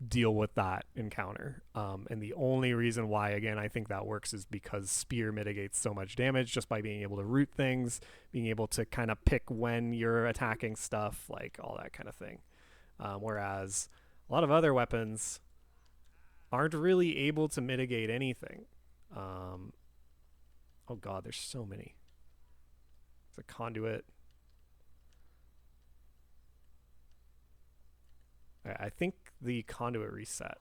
deal with that encounter. And the only reason why, again, I think that works is because spear mitigates so much damage just by being able to root things, being able to kind of pick when you're attacking stuff, like all that kind of thing. Whereas a lot of other weapons aren't really able to mitigate anything. Oh god, there's so many. There's a conduit. I think the conduit reset.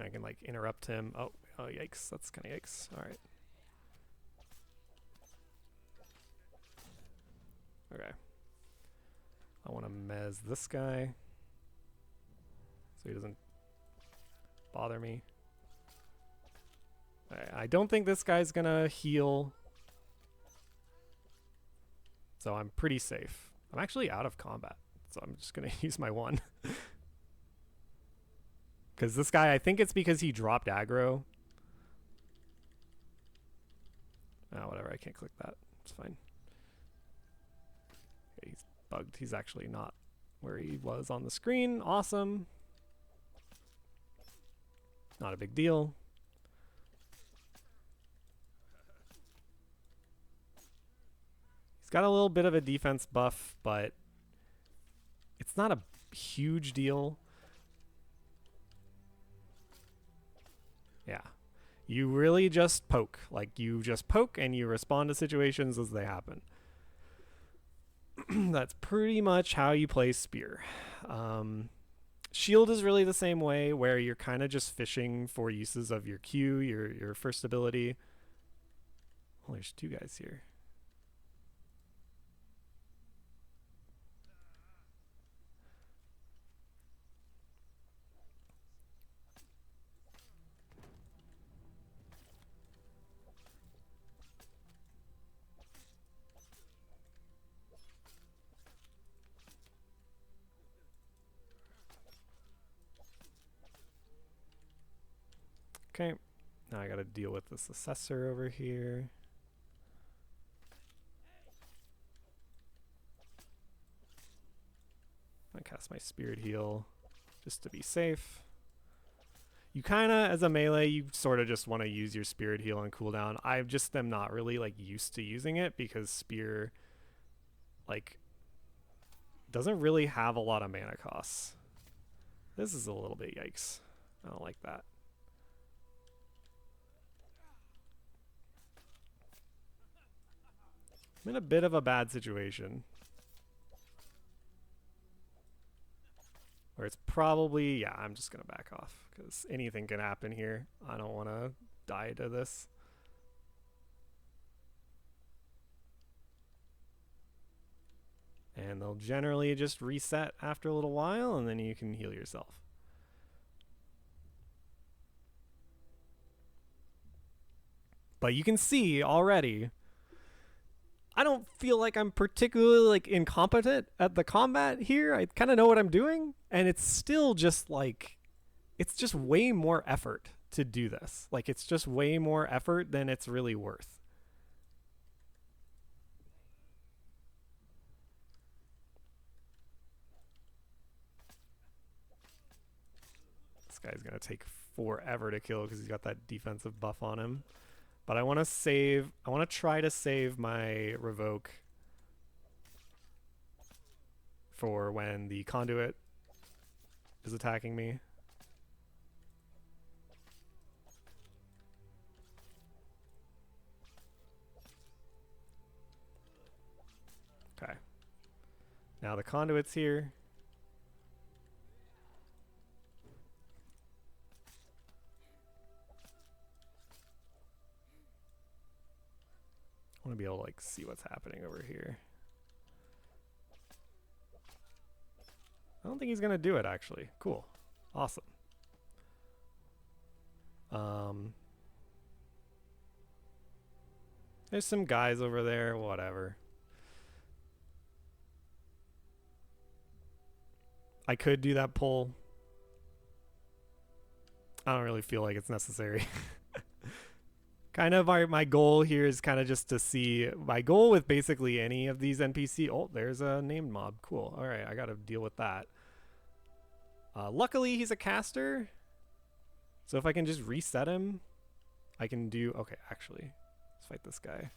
I can, like, interrupt him. Oh, yikes. That's kind of yikes. All right. Okay. I want to mez this guy so he doesn't bother me. I don't think this guy's gonna heal, so I'm pretty safe. I'm actually out of combat, so I'm just gonna use my one. Because this guy, I think it's because he dropped aggro. Oh, whatever, I can't click that. It's fine. Okay, he's bugged. He's actually not where he was on the screen. Awesome. Not a big deal. He's got a little bit of a defense buff, but it's not a huge deal. Yeah. You really just poke. Like, you just poke and you respond to situations as they happen. That's pretty much how you play spear. Shield is really the same way, where you're kind of just fishing for uses of your Q, your first ability. Oh, there's two guys here. Okay, now I gotta deal with this assessor over here. I cast my Spirit Heal just to be safe. You kind of, as a melee, you sort of just want to use your Spirit Heal on cooldown. I just am not really like used to using it because Spear like doesn't really have a lot of mana costs. This is a little bit yikes. I don't like that. I'm in a bit of a bad situation. Where it's probably, yeah, I'm just going to back off because anything can happen here. I don't want to die to this. And they'll generally just reset after a little while and then you can heal yourself. But you can see already, I don't feel like I'm particularly like incompetent at the combat here. I kind of know what I'm doing, and it's still just like, it's just way more effort to do this. Like it's just way more effort than it's really worth. This guy's gonna take forever to kill because he's got that defensive buff on him. But I want to save, I want to try to save my Revoke for when the Conduit is attacking me. Okay. Now the Conduit's here. I want to be able to like see what's happening over here. I don't think he's gonna do it actually. Cool. Awesome. There's some guys over there, whatever. I could do that pull. I don't really feel like it's necessary. Kind of my goal here is kind of just to see, my goal with basically any of these NPC, oh, there's a named mob. Cool. All right, I got to deal with that. Luckily, he's a caster. So if I can just reset him, I can do, okay, actually, let's fight this guy.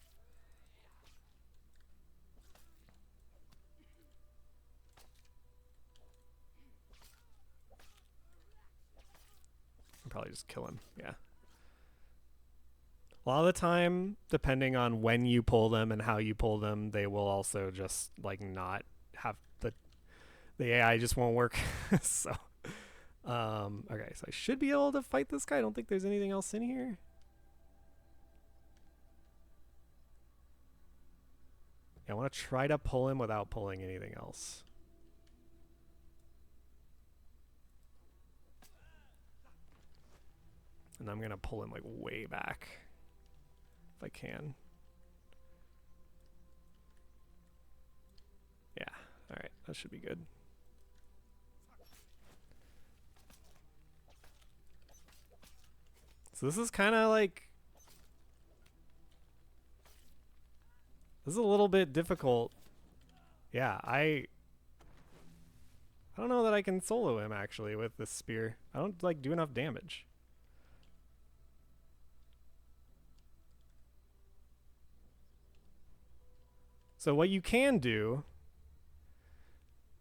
I'll probably just kill him, yeah. A lot of the time, depending on when you pull them and how you pull them, they will also just like not have the AI just won't work. So, okay, so I should be able to fight this guy. I don't think there's anything else in here. Yeah, I want to try to pull him without pulling anything else. And I'm going to pull him like way back. If I can. Yeah, alright, that should be good. So this is kind of like, this is a little bit difficult. Yeah, I don't know that I can solo him actually with this spear. I don't like do enough damage. So what you can do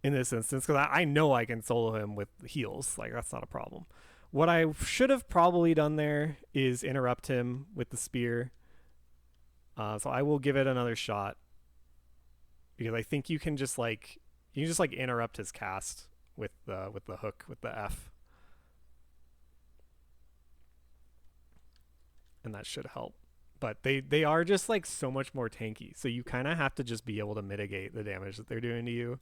in this instance, because I know I can solo him with heals, like that's not a problem. What I should have probably done there is interrupt him with the spear. So I will give it another shot because I think you can just like interrupt his cast with the hook with the F, and that should help. But they are just like so much more tanky, so you kind of have to just be able to mitigate the damage that they're doing to you.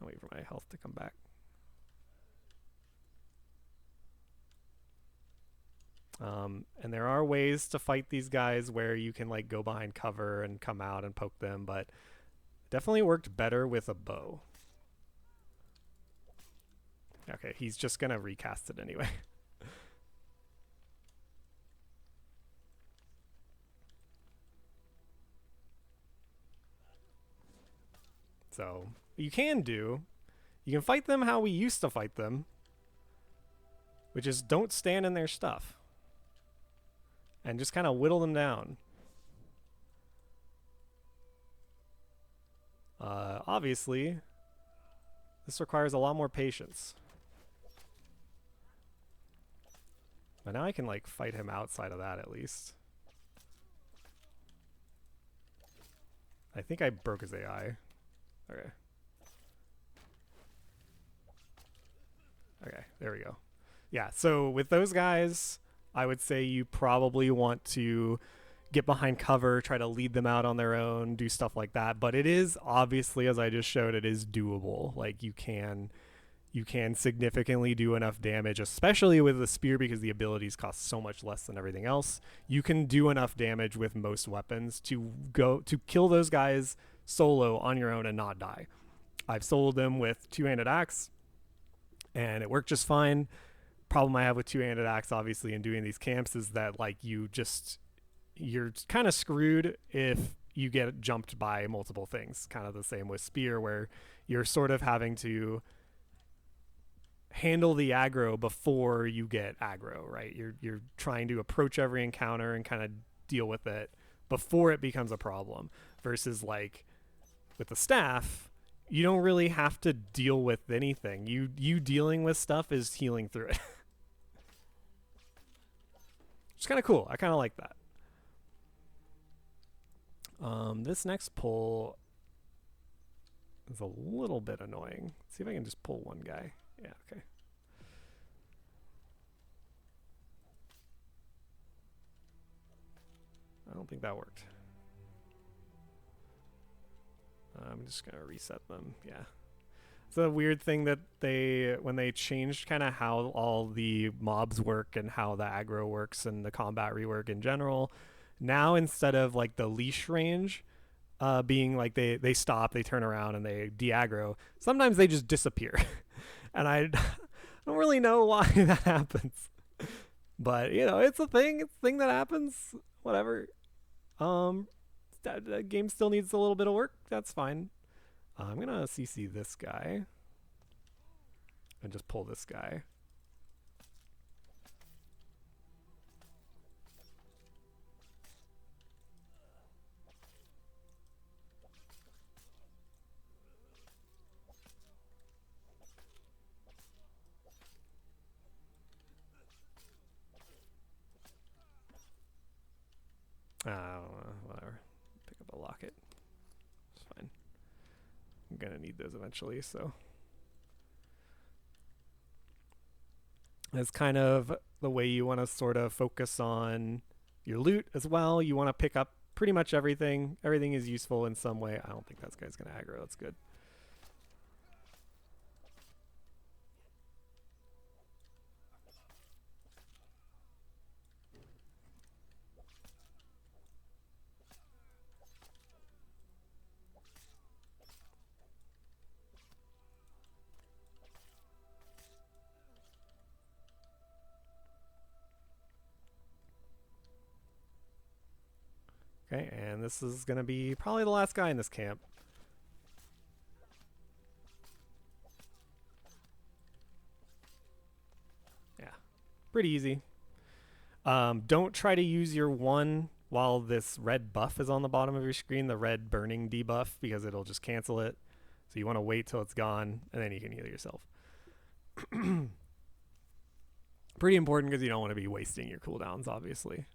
I'll wait for my health to come back. And there are ways to fight these guys where you can like go behind cover and come out and poke them, but it definitely worked better with a bow. Okay, he's just gonna recast it anyway. So you can fight them how we used to fight them, which is don't stand in their stuff and just kind of whittle them down. Obviously, this requires a lot more patience. But now I can like fight him outside of that at least. I think I broke his AI. Okay. Okay, there we go. Yeah, so with those guys, I would say you probably want to get behind cover, try to lead them out on their own, do stuff like that. But it is obviously, as I just showed, it is doable. Like you can significantly do enough damage, especially with the spear because the abilities cost so much less than everything else. You can do enough damage with most weapons to kill those guys solo on your own and not die. I've soloed them with two-handed axe and it worked just fine. Problem I have with two-handed axe obviously in doing these camps is that like you're kind of screwed if you get jumped by multiple things. Kind of the same with spear where you're sort of having to handle the aggro before you get aggro, right? You're trying to approach every encounter and kind of deal with it before it becomes a problem, versus like with the staff, you don't really have to deal with anything. You dealing with stuff is healing through it. It's kind of cool. I kind of like that. This next pull is a little bit annoying. Let's see if I can just pull one guy. Yeah, okay. I don't think that worked. I'm just gonna reset them. Yeah, it's a weird thing that when they changed kind of how all the mobs work and how the aggro works and the combat rework in general. Now instead of like the leash range being like they stop, they turn around and they de-aggro, sometimes they just disappear. And I don't really know why that happens. But, you know, it's a thing. It's a thing that happens. Whatever. That game still needs a little bit of work. That's fine. I'm going to CC this guy. And just pull this guy. Whatever. Pick up a locket. It's fine. I'm gonna need those eventually, so. That's kind of the way you want to sort of focus on your loot as well. You want to pick up pretty much everything. Everything is useful in some way. I don't think that guy's gonna aggro. That's good. Okay, and this is going to be probably the last guy in this camp. Yeah, pretty easy. Don't try to use your one while this red buff is on the bottom of your screen, the red burning debuff, because it'll just cancel it. So you want to wait till it's gone, and then you can heal yourself. Pretty important because you don't want to be wasting your cooldowns, obviously.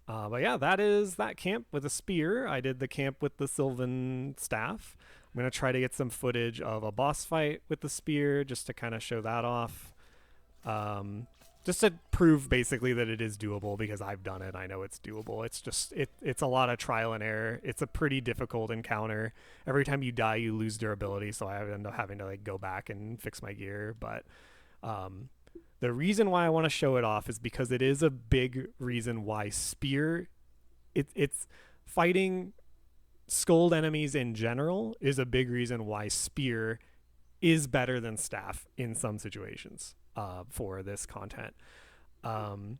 But yeah, that is that camp with a spear. I did the camp with the Sylvan staff. I'm going to try to get some footage of a boss fight with the spear just to kind of show that off. Just to prove basically that it is doable, because I've done it. I know it's doable. It's just, it's a lot of trial and error. It's a pretty difficult encounter. Every time you die, you lose durability. So I end up having to like go back and fix my gear. But, the reason why I want to show it off is because it is a big reason why spear, it's fighting skulled enemies in general is a big reason why spear is better than staff in some situations for this content. Um,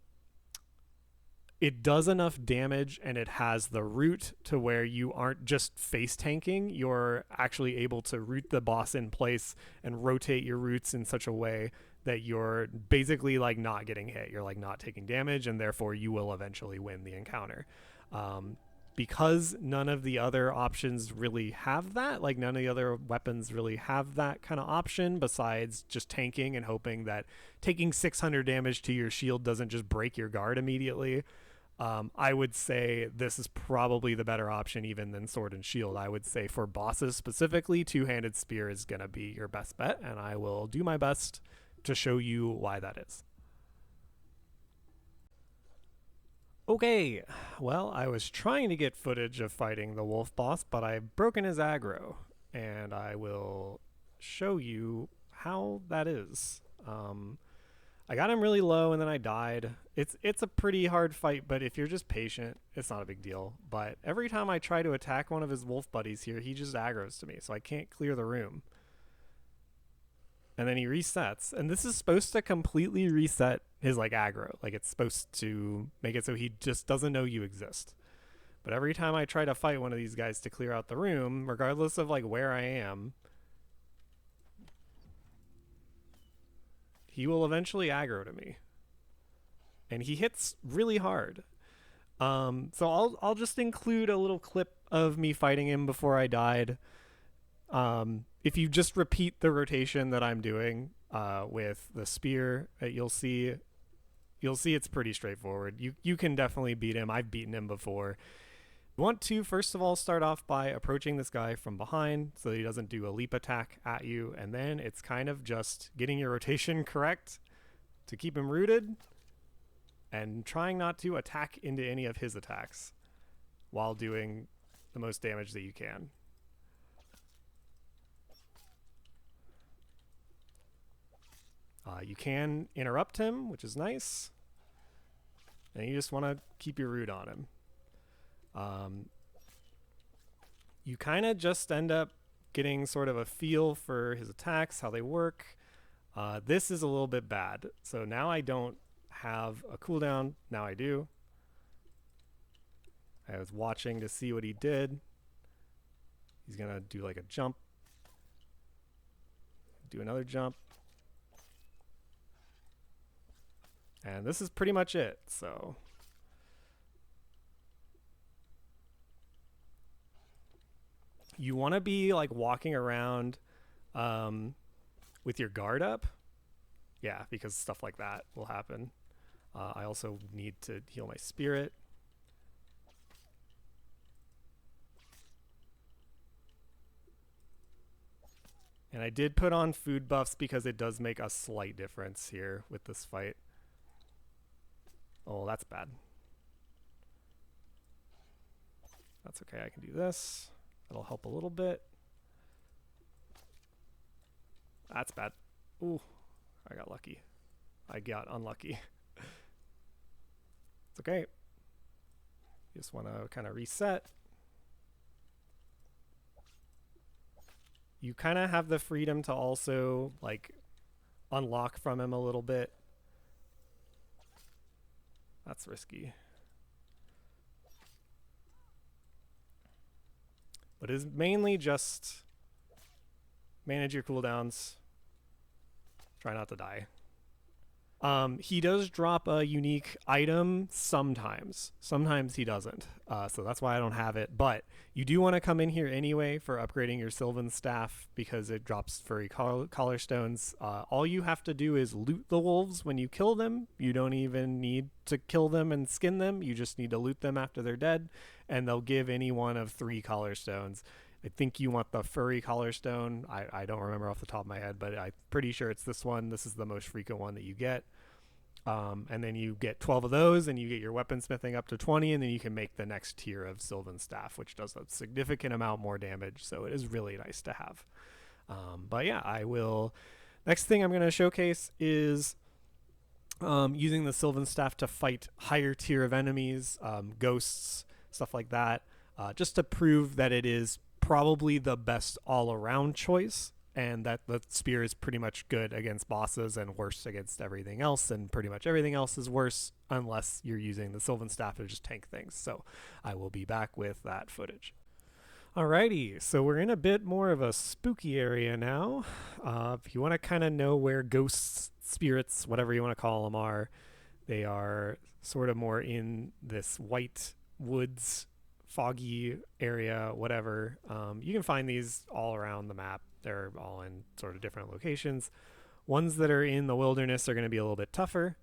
it does enough damage, and it has the root to where you aren't just face tanking. You're actually able to root the boss in place and rotate your roots in such a way that you're basically like not getting hit. You're like not taking damage, and therefore you will eventually win the encounter. Because none of the other options really have that, like none of the other weapons really have that kind of option besides just tanking and hoping that taking 600 damage to your shield doesn't just break your guard immediately. I would say this is probably the better option even than sword and shield. I would say for bosses specifically, two-handed spear is going to be your best bet, and I will do my best to show you why that is. Okay, well, I was trying to get footage of fighting the wolf boss, but I've broken his aggro, and I will show you how that is. I got him really low, and then I died. It's a pretty hard fight, but if you're just patient, it's not a big deal. But every time I try to attack one of his wolf buddies here, he just aggroes to me, so I can't clear the room. And then he resets, and this is supposed to completely reset his like aggro. Like it's supposed to make it so he just doesn't know you exist. But every time I try to fight one of these guys to clear out the room, regardless of like where I am, he will eventually aggro to me. And he hits really hard. So I'll just include a little clip of me fighting him before I died. If you just repeat the rotation that I'm doing with the spear, you'll see it's pretty straightforward. You can definitely beat him. I've beaten him before. You want to, first of all, start off by approaching this guy from behind so that he doesn't do a leap attack at you, and then it's kind of just getting your rotation correct to keep him rooted and trying not to attack into any of his attacks while doing the most damage that you can. You can interrupt him, which is nice. And you just want to keep your root on him. You kind of just end up getting sort of a feel for his attacks, how they work. This is a little bit bad. So now I don't have a cooldown. Now I do. I was watching to see what he did. He's going to do like a jump. Do another jump. And this is pretty much it, so. You want to be like walking around with your guard up. Yeah, because stuff like that will happen. I also need to heal my spirit. And I did put on food buffs because it does make a slight difference here with this fight. Oh, that's bad. That's okay, I can do this. That'll help a little bit. That's bad. Ooh, I got lucky. I got unlucky. It's okay. You just want to kind of reset. You kind of have the freedom to also like unlock from him a little bit. That's risky. But it's mainly just manage your cooldowns. Try not to die. He does drop a unique item sometimes. Sometimes he doesn't. So that's why I don't have it. But you do want to come in here anyway for upgrading your Sylvan staff because it drops furry collar stones. All you have to do is loot the wolves when you kill them. You don't even need to kill them and skin them. You just need to loot them after they're dead. And they'll give any one of 3 collar stones. I think you want the furry collar stone. I don't remember off the top of my head, but I'm pretty sure it's this one. This is the most frequent one that you get. And then you get 12 of those, and you get your weaponsmithing up to 20, and then you can make the next tier of Sylvan staff, which does a significant amount more damage. So it is really nice to have. But yeah, I will. Next thing I'm going to showcase is using the Sylvan staff to fight higher tier of enemies, ghosts, stuff like that, just to prove that it is probably the best all-around choice and that the spear is pretty much good against bosses and worse against everything else, and pretty much everything else is worse unless you're using the Sylvan staff to just tank things. So I will be back with that footage. Alrighty, so we're in a bit more of a spooky area now. If you want to kind of know where ghosts, spirits, whatever you want to call them are, they are sort of more in this white woods, foggy area, whatever. You can find these all around the map. They're all in sort of different locations. Ones that are in the wilderness are going to be a little bit tougher.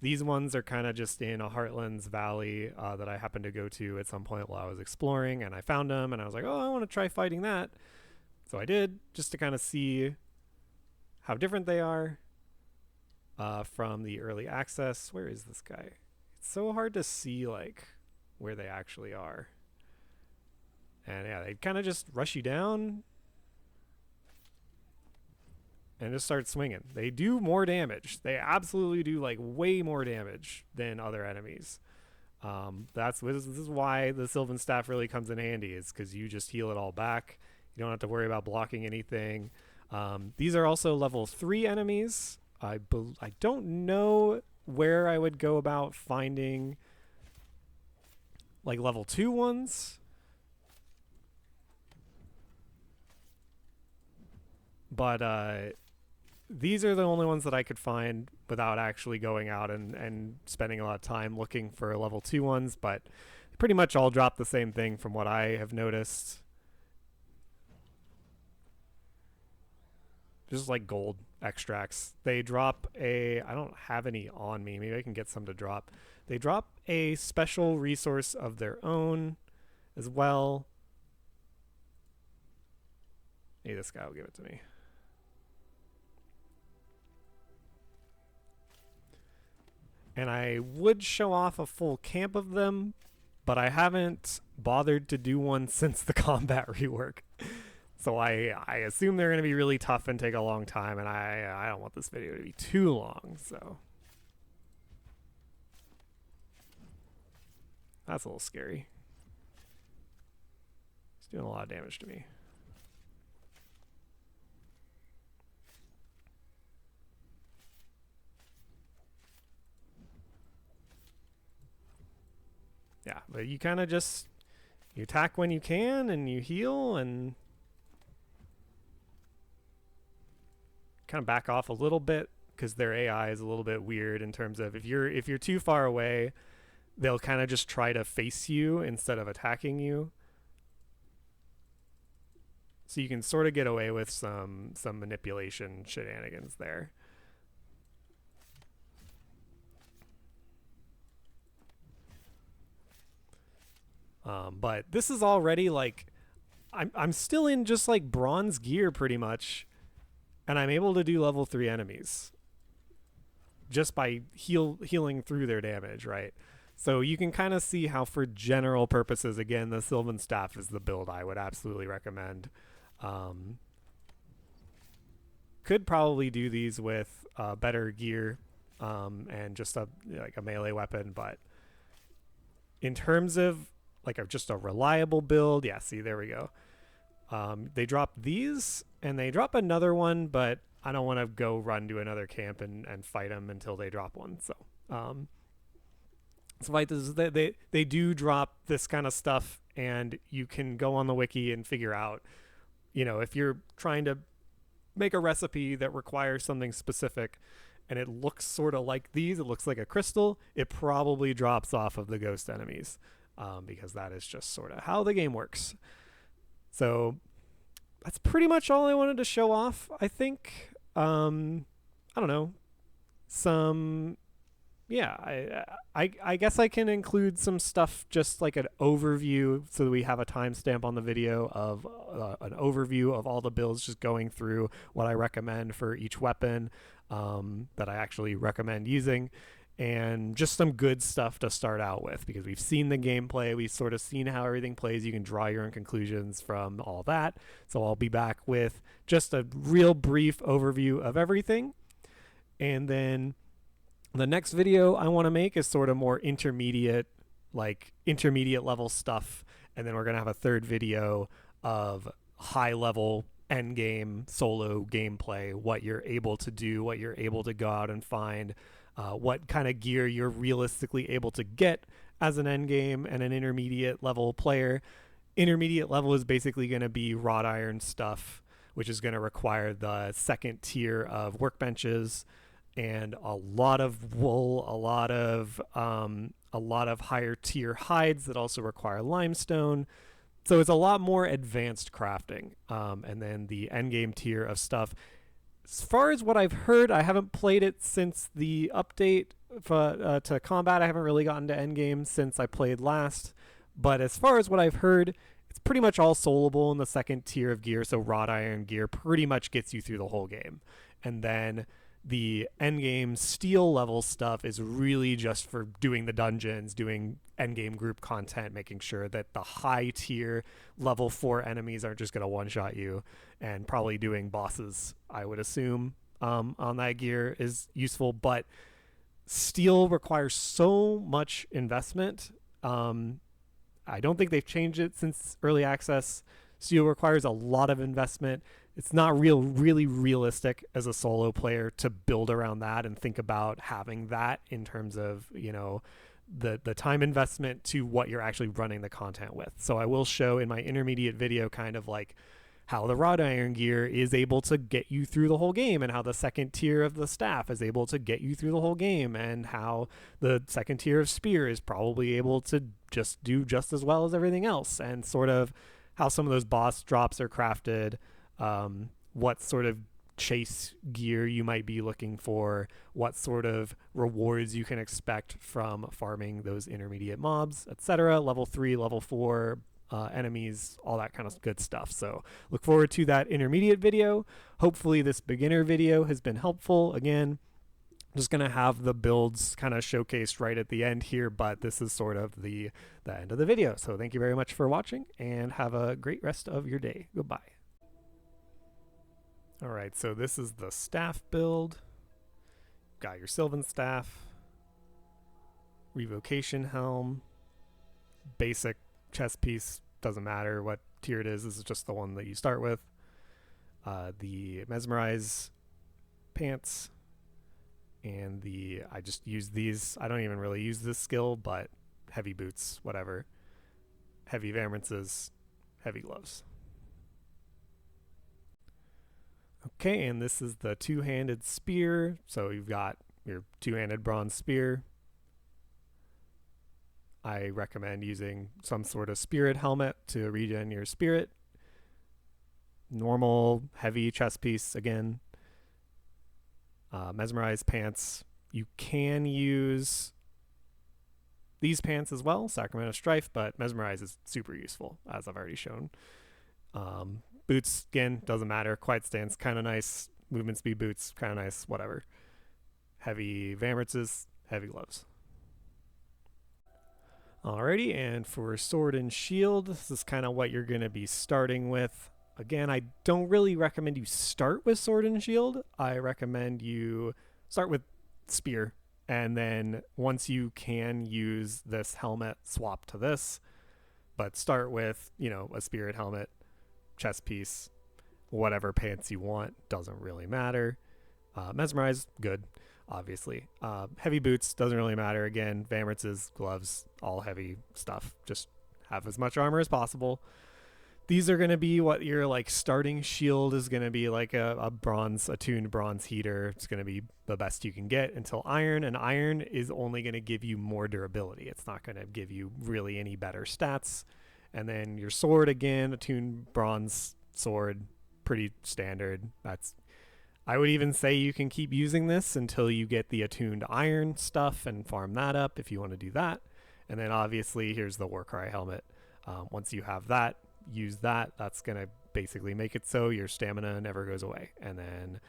These ones are kind of just in a Heartlands Valley that I happened to go to at some point while I was exploring, and I found them, and I was like, oh, I want to try fighting that. So I did, just to kind of see how different they are from the early access. Where is this guy? It's so hard to see, like, where they actually are. And yeah, they kind of just rush you down and just start swinging. They do more damage. They absolutely do, like, way more damage than other enemies. This is why the Sylvan staff really comes in handy, is because you just heal it all back. You don't have to worry about blocking anything. These are also level 3 enemies. I don't know where I would go about finding, like, level 2 ones. But these are the only ones that I could find without actually going out and spending a lot of time looking for level 2 ones, but pretty much all drop the same thing from what I have noticed. Just like gold extracts. They drop I don't have any on me. Maybe I can get some to drop. They drop a special resource of their own as well. Hey, this guy will give it to me. And I would show off a full camp of them, but I haven't bothered to do one since the combat rework. So I assume they're going to be really tough and take a long time, and I don't want this video to be too long, so. That's a little scary. It's doing a lot of damage to me. Yeah, but you kind of just, you attack when you can, and you heal, and kind of back off a little bit, because their AI is a little bit weird in terms of if you're too far away, they'll kind of just try to face you instead of attacking you. So you can sort of get away with some manipulation shenanigans there. But this is already, like, I'm still in just like bronze gear pretty much, and I'm able to do level 3 enemies just by healing through their damage, right? So you can kind of see how, for general purposes, again, the Sylvan staff is the build I would absolutely recommend. Could probably do these with better gear and just a melee weapon, but in terms of like just a reliable build, yeah, see, there we go. They drop these, and they drop another one, but I don't want to go run to another camp and fight them until they drop one. So fight this. They do drop this kind of stuff, and you can go on the wiki and figure out, you know, if you're trying to make a recipe that requires something specific, and it looks sort of like these, it looks like a crystal, it probably drops off of the ghost enemies, because that is just sort of how the game works. So that's pretty much all I wanted to show off, I think. I don't know. I guess I can include some stuff, just like an overview, so that we have a timestamp on the video of an overview of all the builds, just going through what I recommend for each weapon that I actually recommend using, and just some good stuff to start out with, because we've seen the gameplay, we've sort of seen how everything plays. You can draw your own conclusions from all that. So I'll be back with just a real brief overview of everything, and then the next video I want to make is sort of more intermediate level stuff, and then we're going to have a third video of high level end game solo gameplay, what you're able to do, what you're able to go out and find, what kind of gear you're realistically able to get as an end game and an intermediate level player. Intermediate level is basically going to be wrought iron stuff, which is going to require the second tier of workbenches and a lot of wool, a lot of higher tier hides that also require limestone. So it's a lot more advanced crafting. And then the end game tier of stuff. As far as what I've heard, I haven't played it since the update to combat. I haven't really gotten to end game since I played last. But as far as what I've heard, it's pretty much all soloable in the second tier of gear. So wrought iron gear pretty much gets you through the whole game. And then the end game steel level stuff is really just for doing the dungeons, doing end game group content, making sure that the high tier level 4 enemies aren't just going to one shot you, and probably doing bosses, I would assume, on that gear is useful. But steel requires so much investment. I don't think they've changed it since early access. Steel requires a lot of investment. It's not really realistic as a solo player to build around that and think about having that in terms of, the time investment to what you're actually running the content with. So I will show in my intermediate video kind of like how the wrought iron gear is able to get you through the whole game, and how the second tier of the staff is able to get you through the whole game, and how the second tier of spear is probably able to just do just as well as everything else, and sort of how some of those boss drops are crafted, what sort of chase gear you might be looking for, what sort of rewards you can expect from farming those intermediate mobs, etc. Level 3, level 4 enemies, all that kind of good stuff. So look forward to that intermediate video. Hopefully this beginner video has been helpful. Again, I'm just going to have the builds kind of showcased right at the end here, but this is sort of the end of the video. So thank you very much for watching, and have a great rest of your day. Goodbye. All right, so this is the staff build. Got your Sylvan staff, revocation helm, basic chest piece, doesn't matter what tier it is, this is just the one that you start with. The mesmerize pants, and I just use these. I don't even really use this skill, but heavy boots, whatever. Heavy vamrances, heavy gloves. Okay, and this is the two-handed spear. So you've got your two-handed bronze spear. I recommend using some sort of spirit helmet to regen your spirit. Normal heavy chest piece again. Mesmerize pants. You can use these pants as well, Sacrament of Strife, but Mesmerize is super useful, as I've already shown. Boots, again, doesn't matter. Quiet stance, kind of nice. Movement speed boots, kind of nice, whatever. Heavy vamrances, heavy gloves. Alrighty, and for sword and shield, this is kind of what you're going to be starting with. Again, I don't really recommend you start with sword and shield. I recommend you start with spear, and then once you can use this helmet, swap to this. But start with, a spirit helmet, chest piece, whatever pants you want, doesn't really matter. Mesmerize, good, obviously. Heavy boots, doesn't really matter. Again, vamrances, gloves, all heavy stuff. Just have as much armor as possible. These are going to be what your starting shield is going to be, like a tuned bronze heater. It's going to be the best you can get until iron, and iron is only going to give you more durability. It's not going to give you really any better stats. And then your sword, again, a tuned bronze sword, pretty standard. I would even say you can keep using this until you get the attuned iron stuff and farm that up if you want to do that. And then obviously here's the Warcry helmet. Once you have that, use that. That's going to basically make it so your stamina never goes away. And then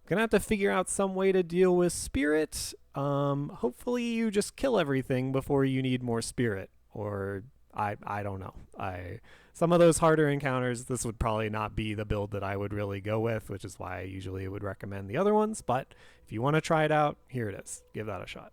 gonna have to figure out some way to deal with spirit. Hopefully you just kill everything before you need more spirit, or I don't know. Some of those harder encounters, this would probably not be the build that I would really go with, which is why I usually would recommend the other ones. But if you want to try it out, here it is. Give that a shot.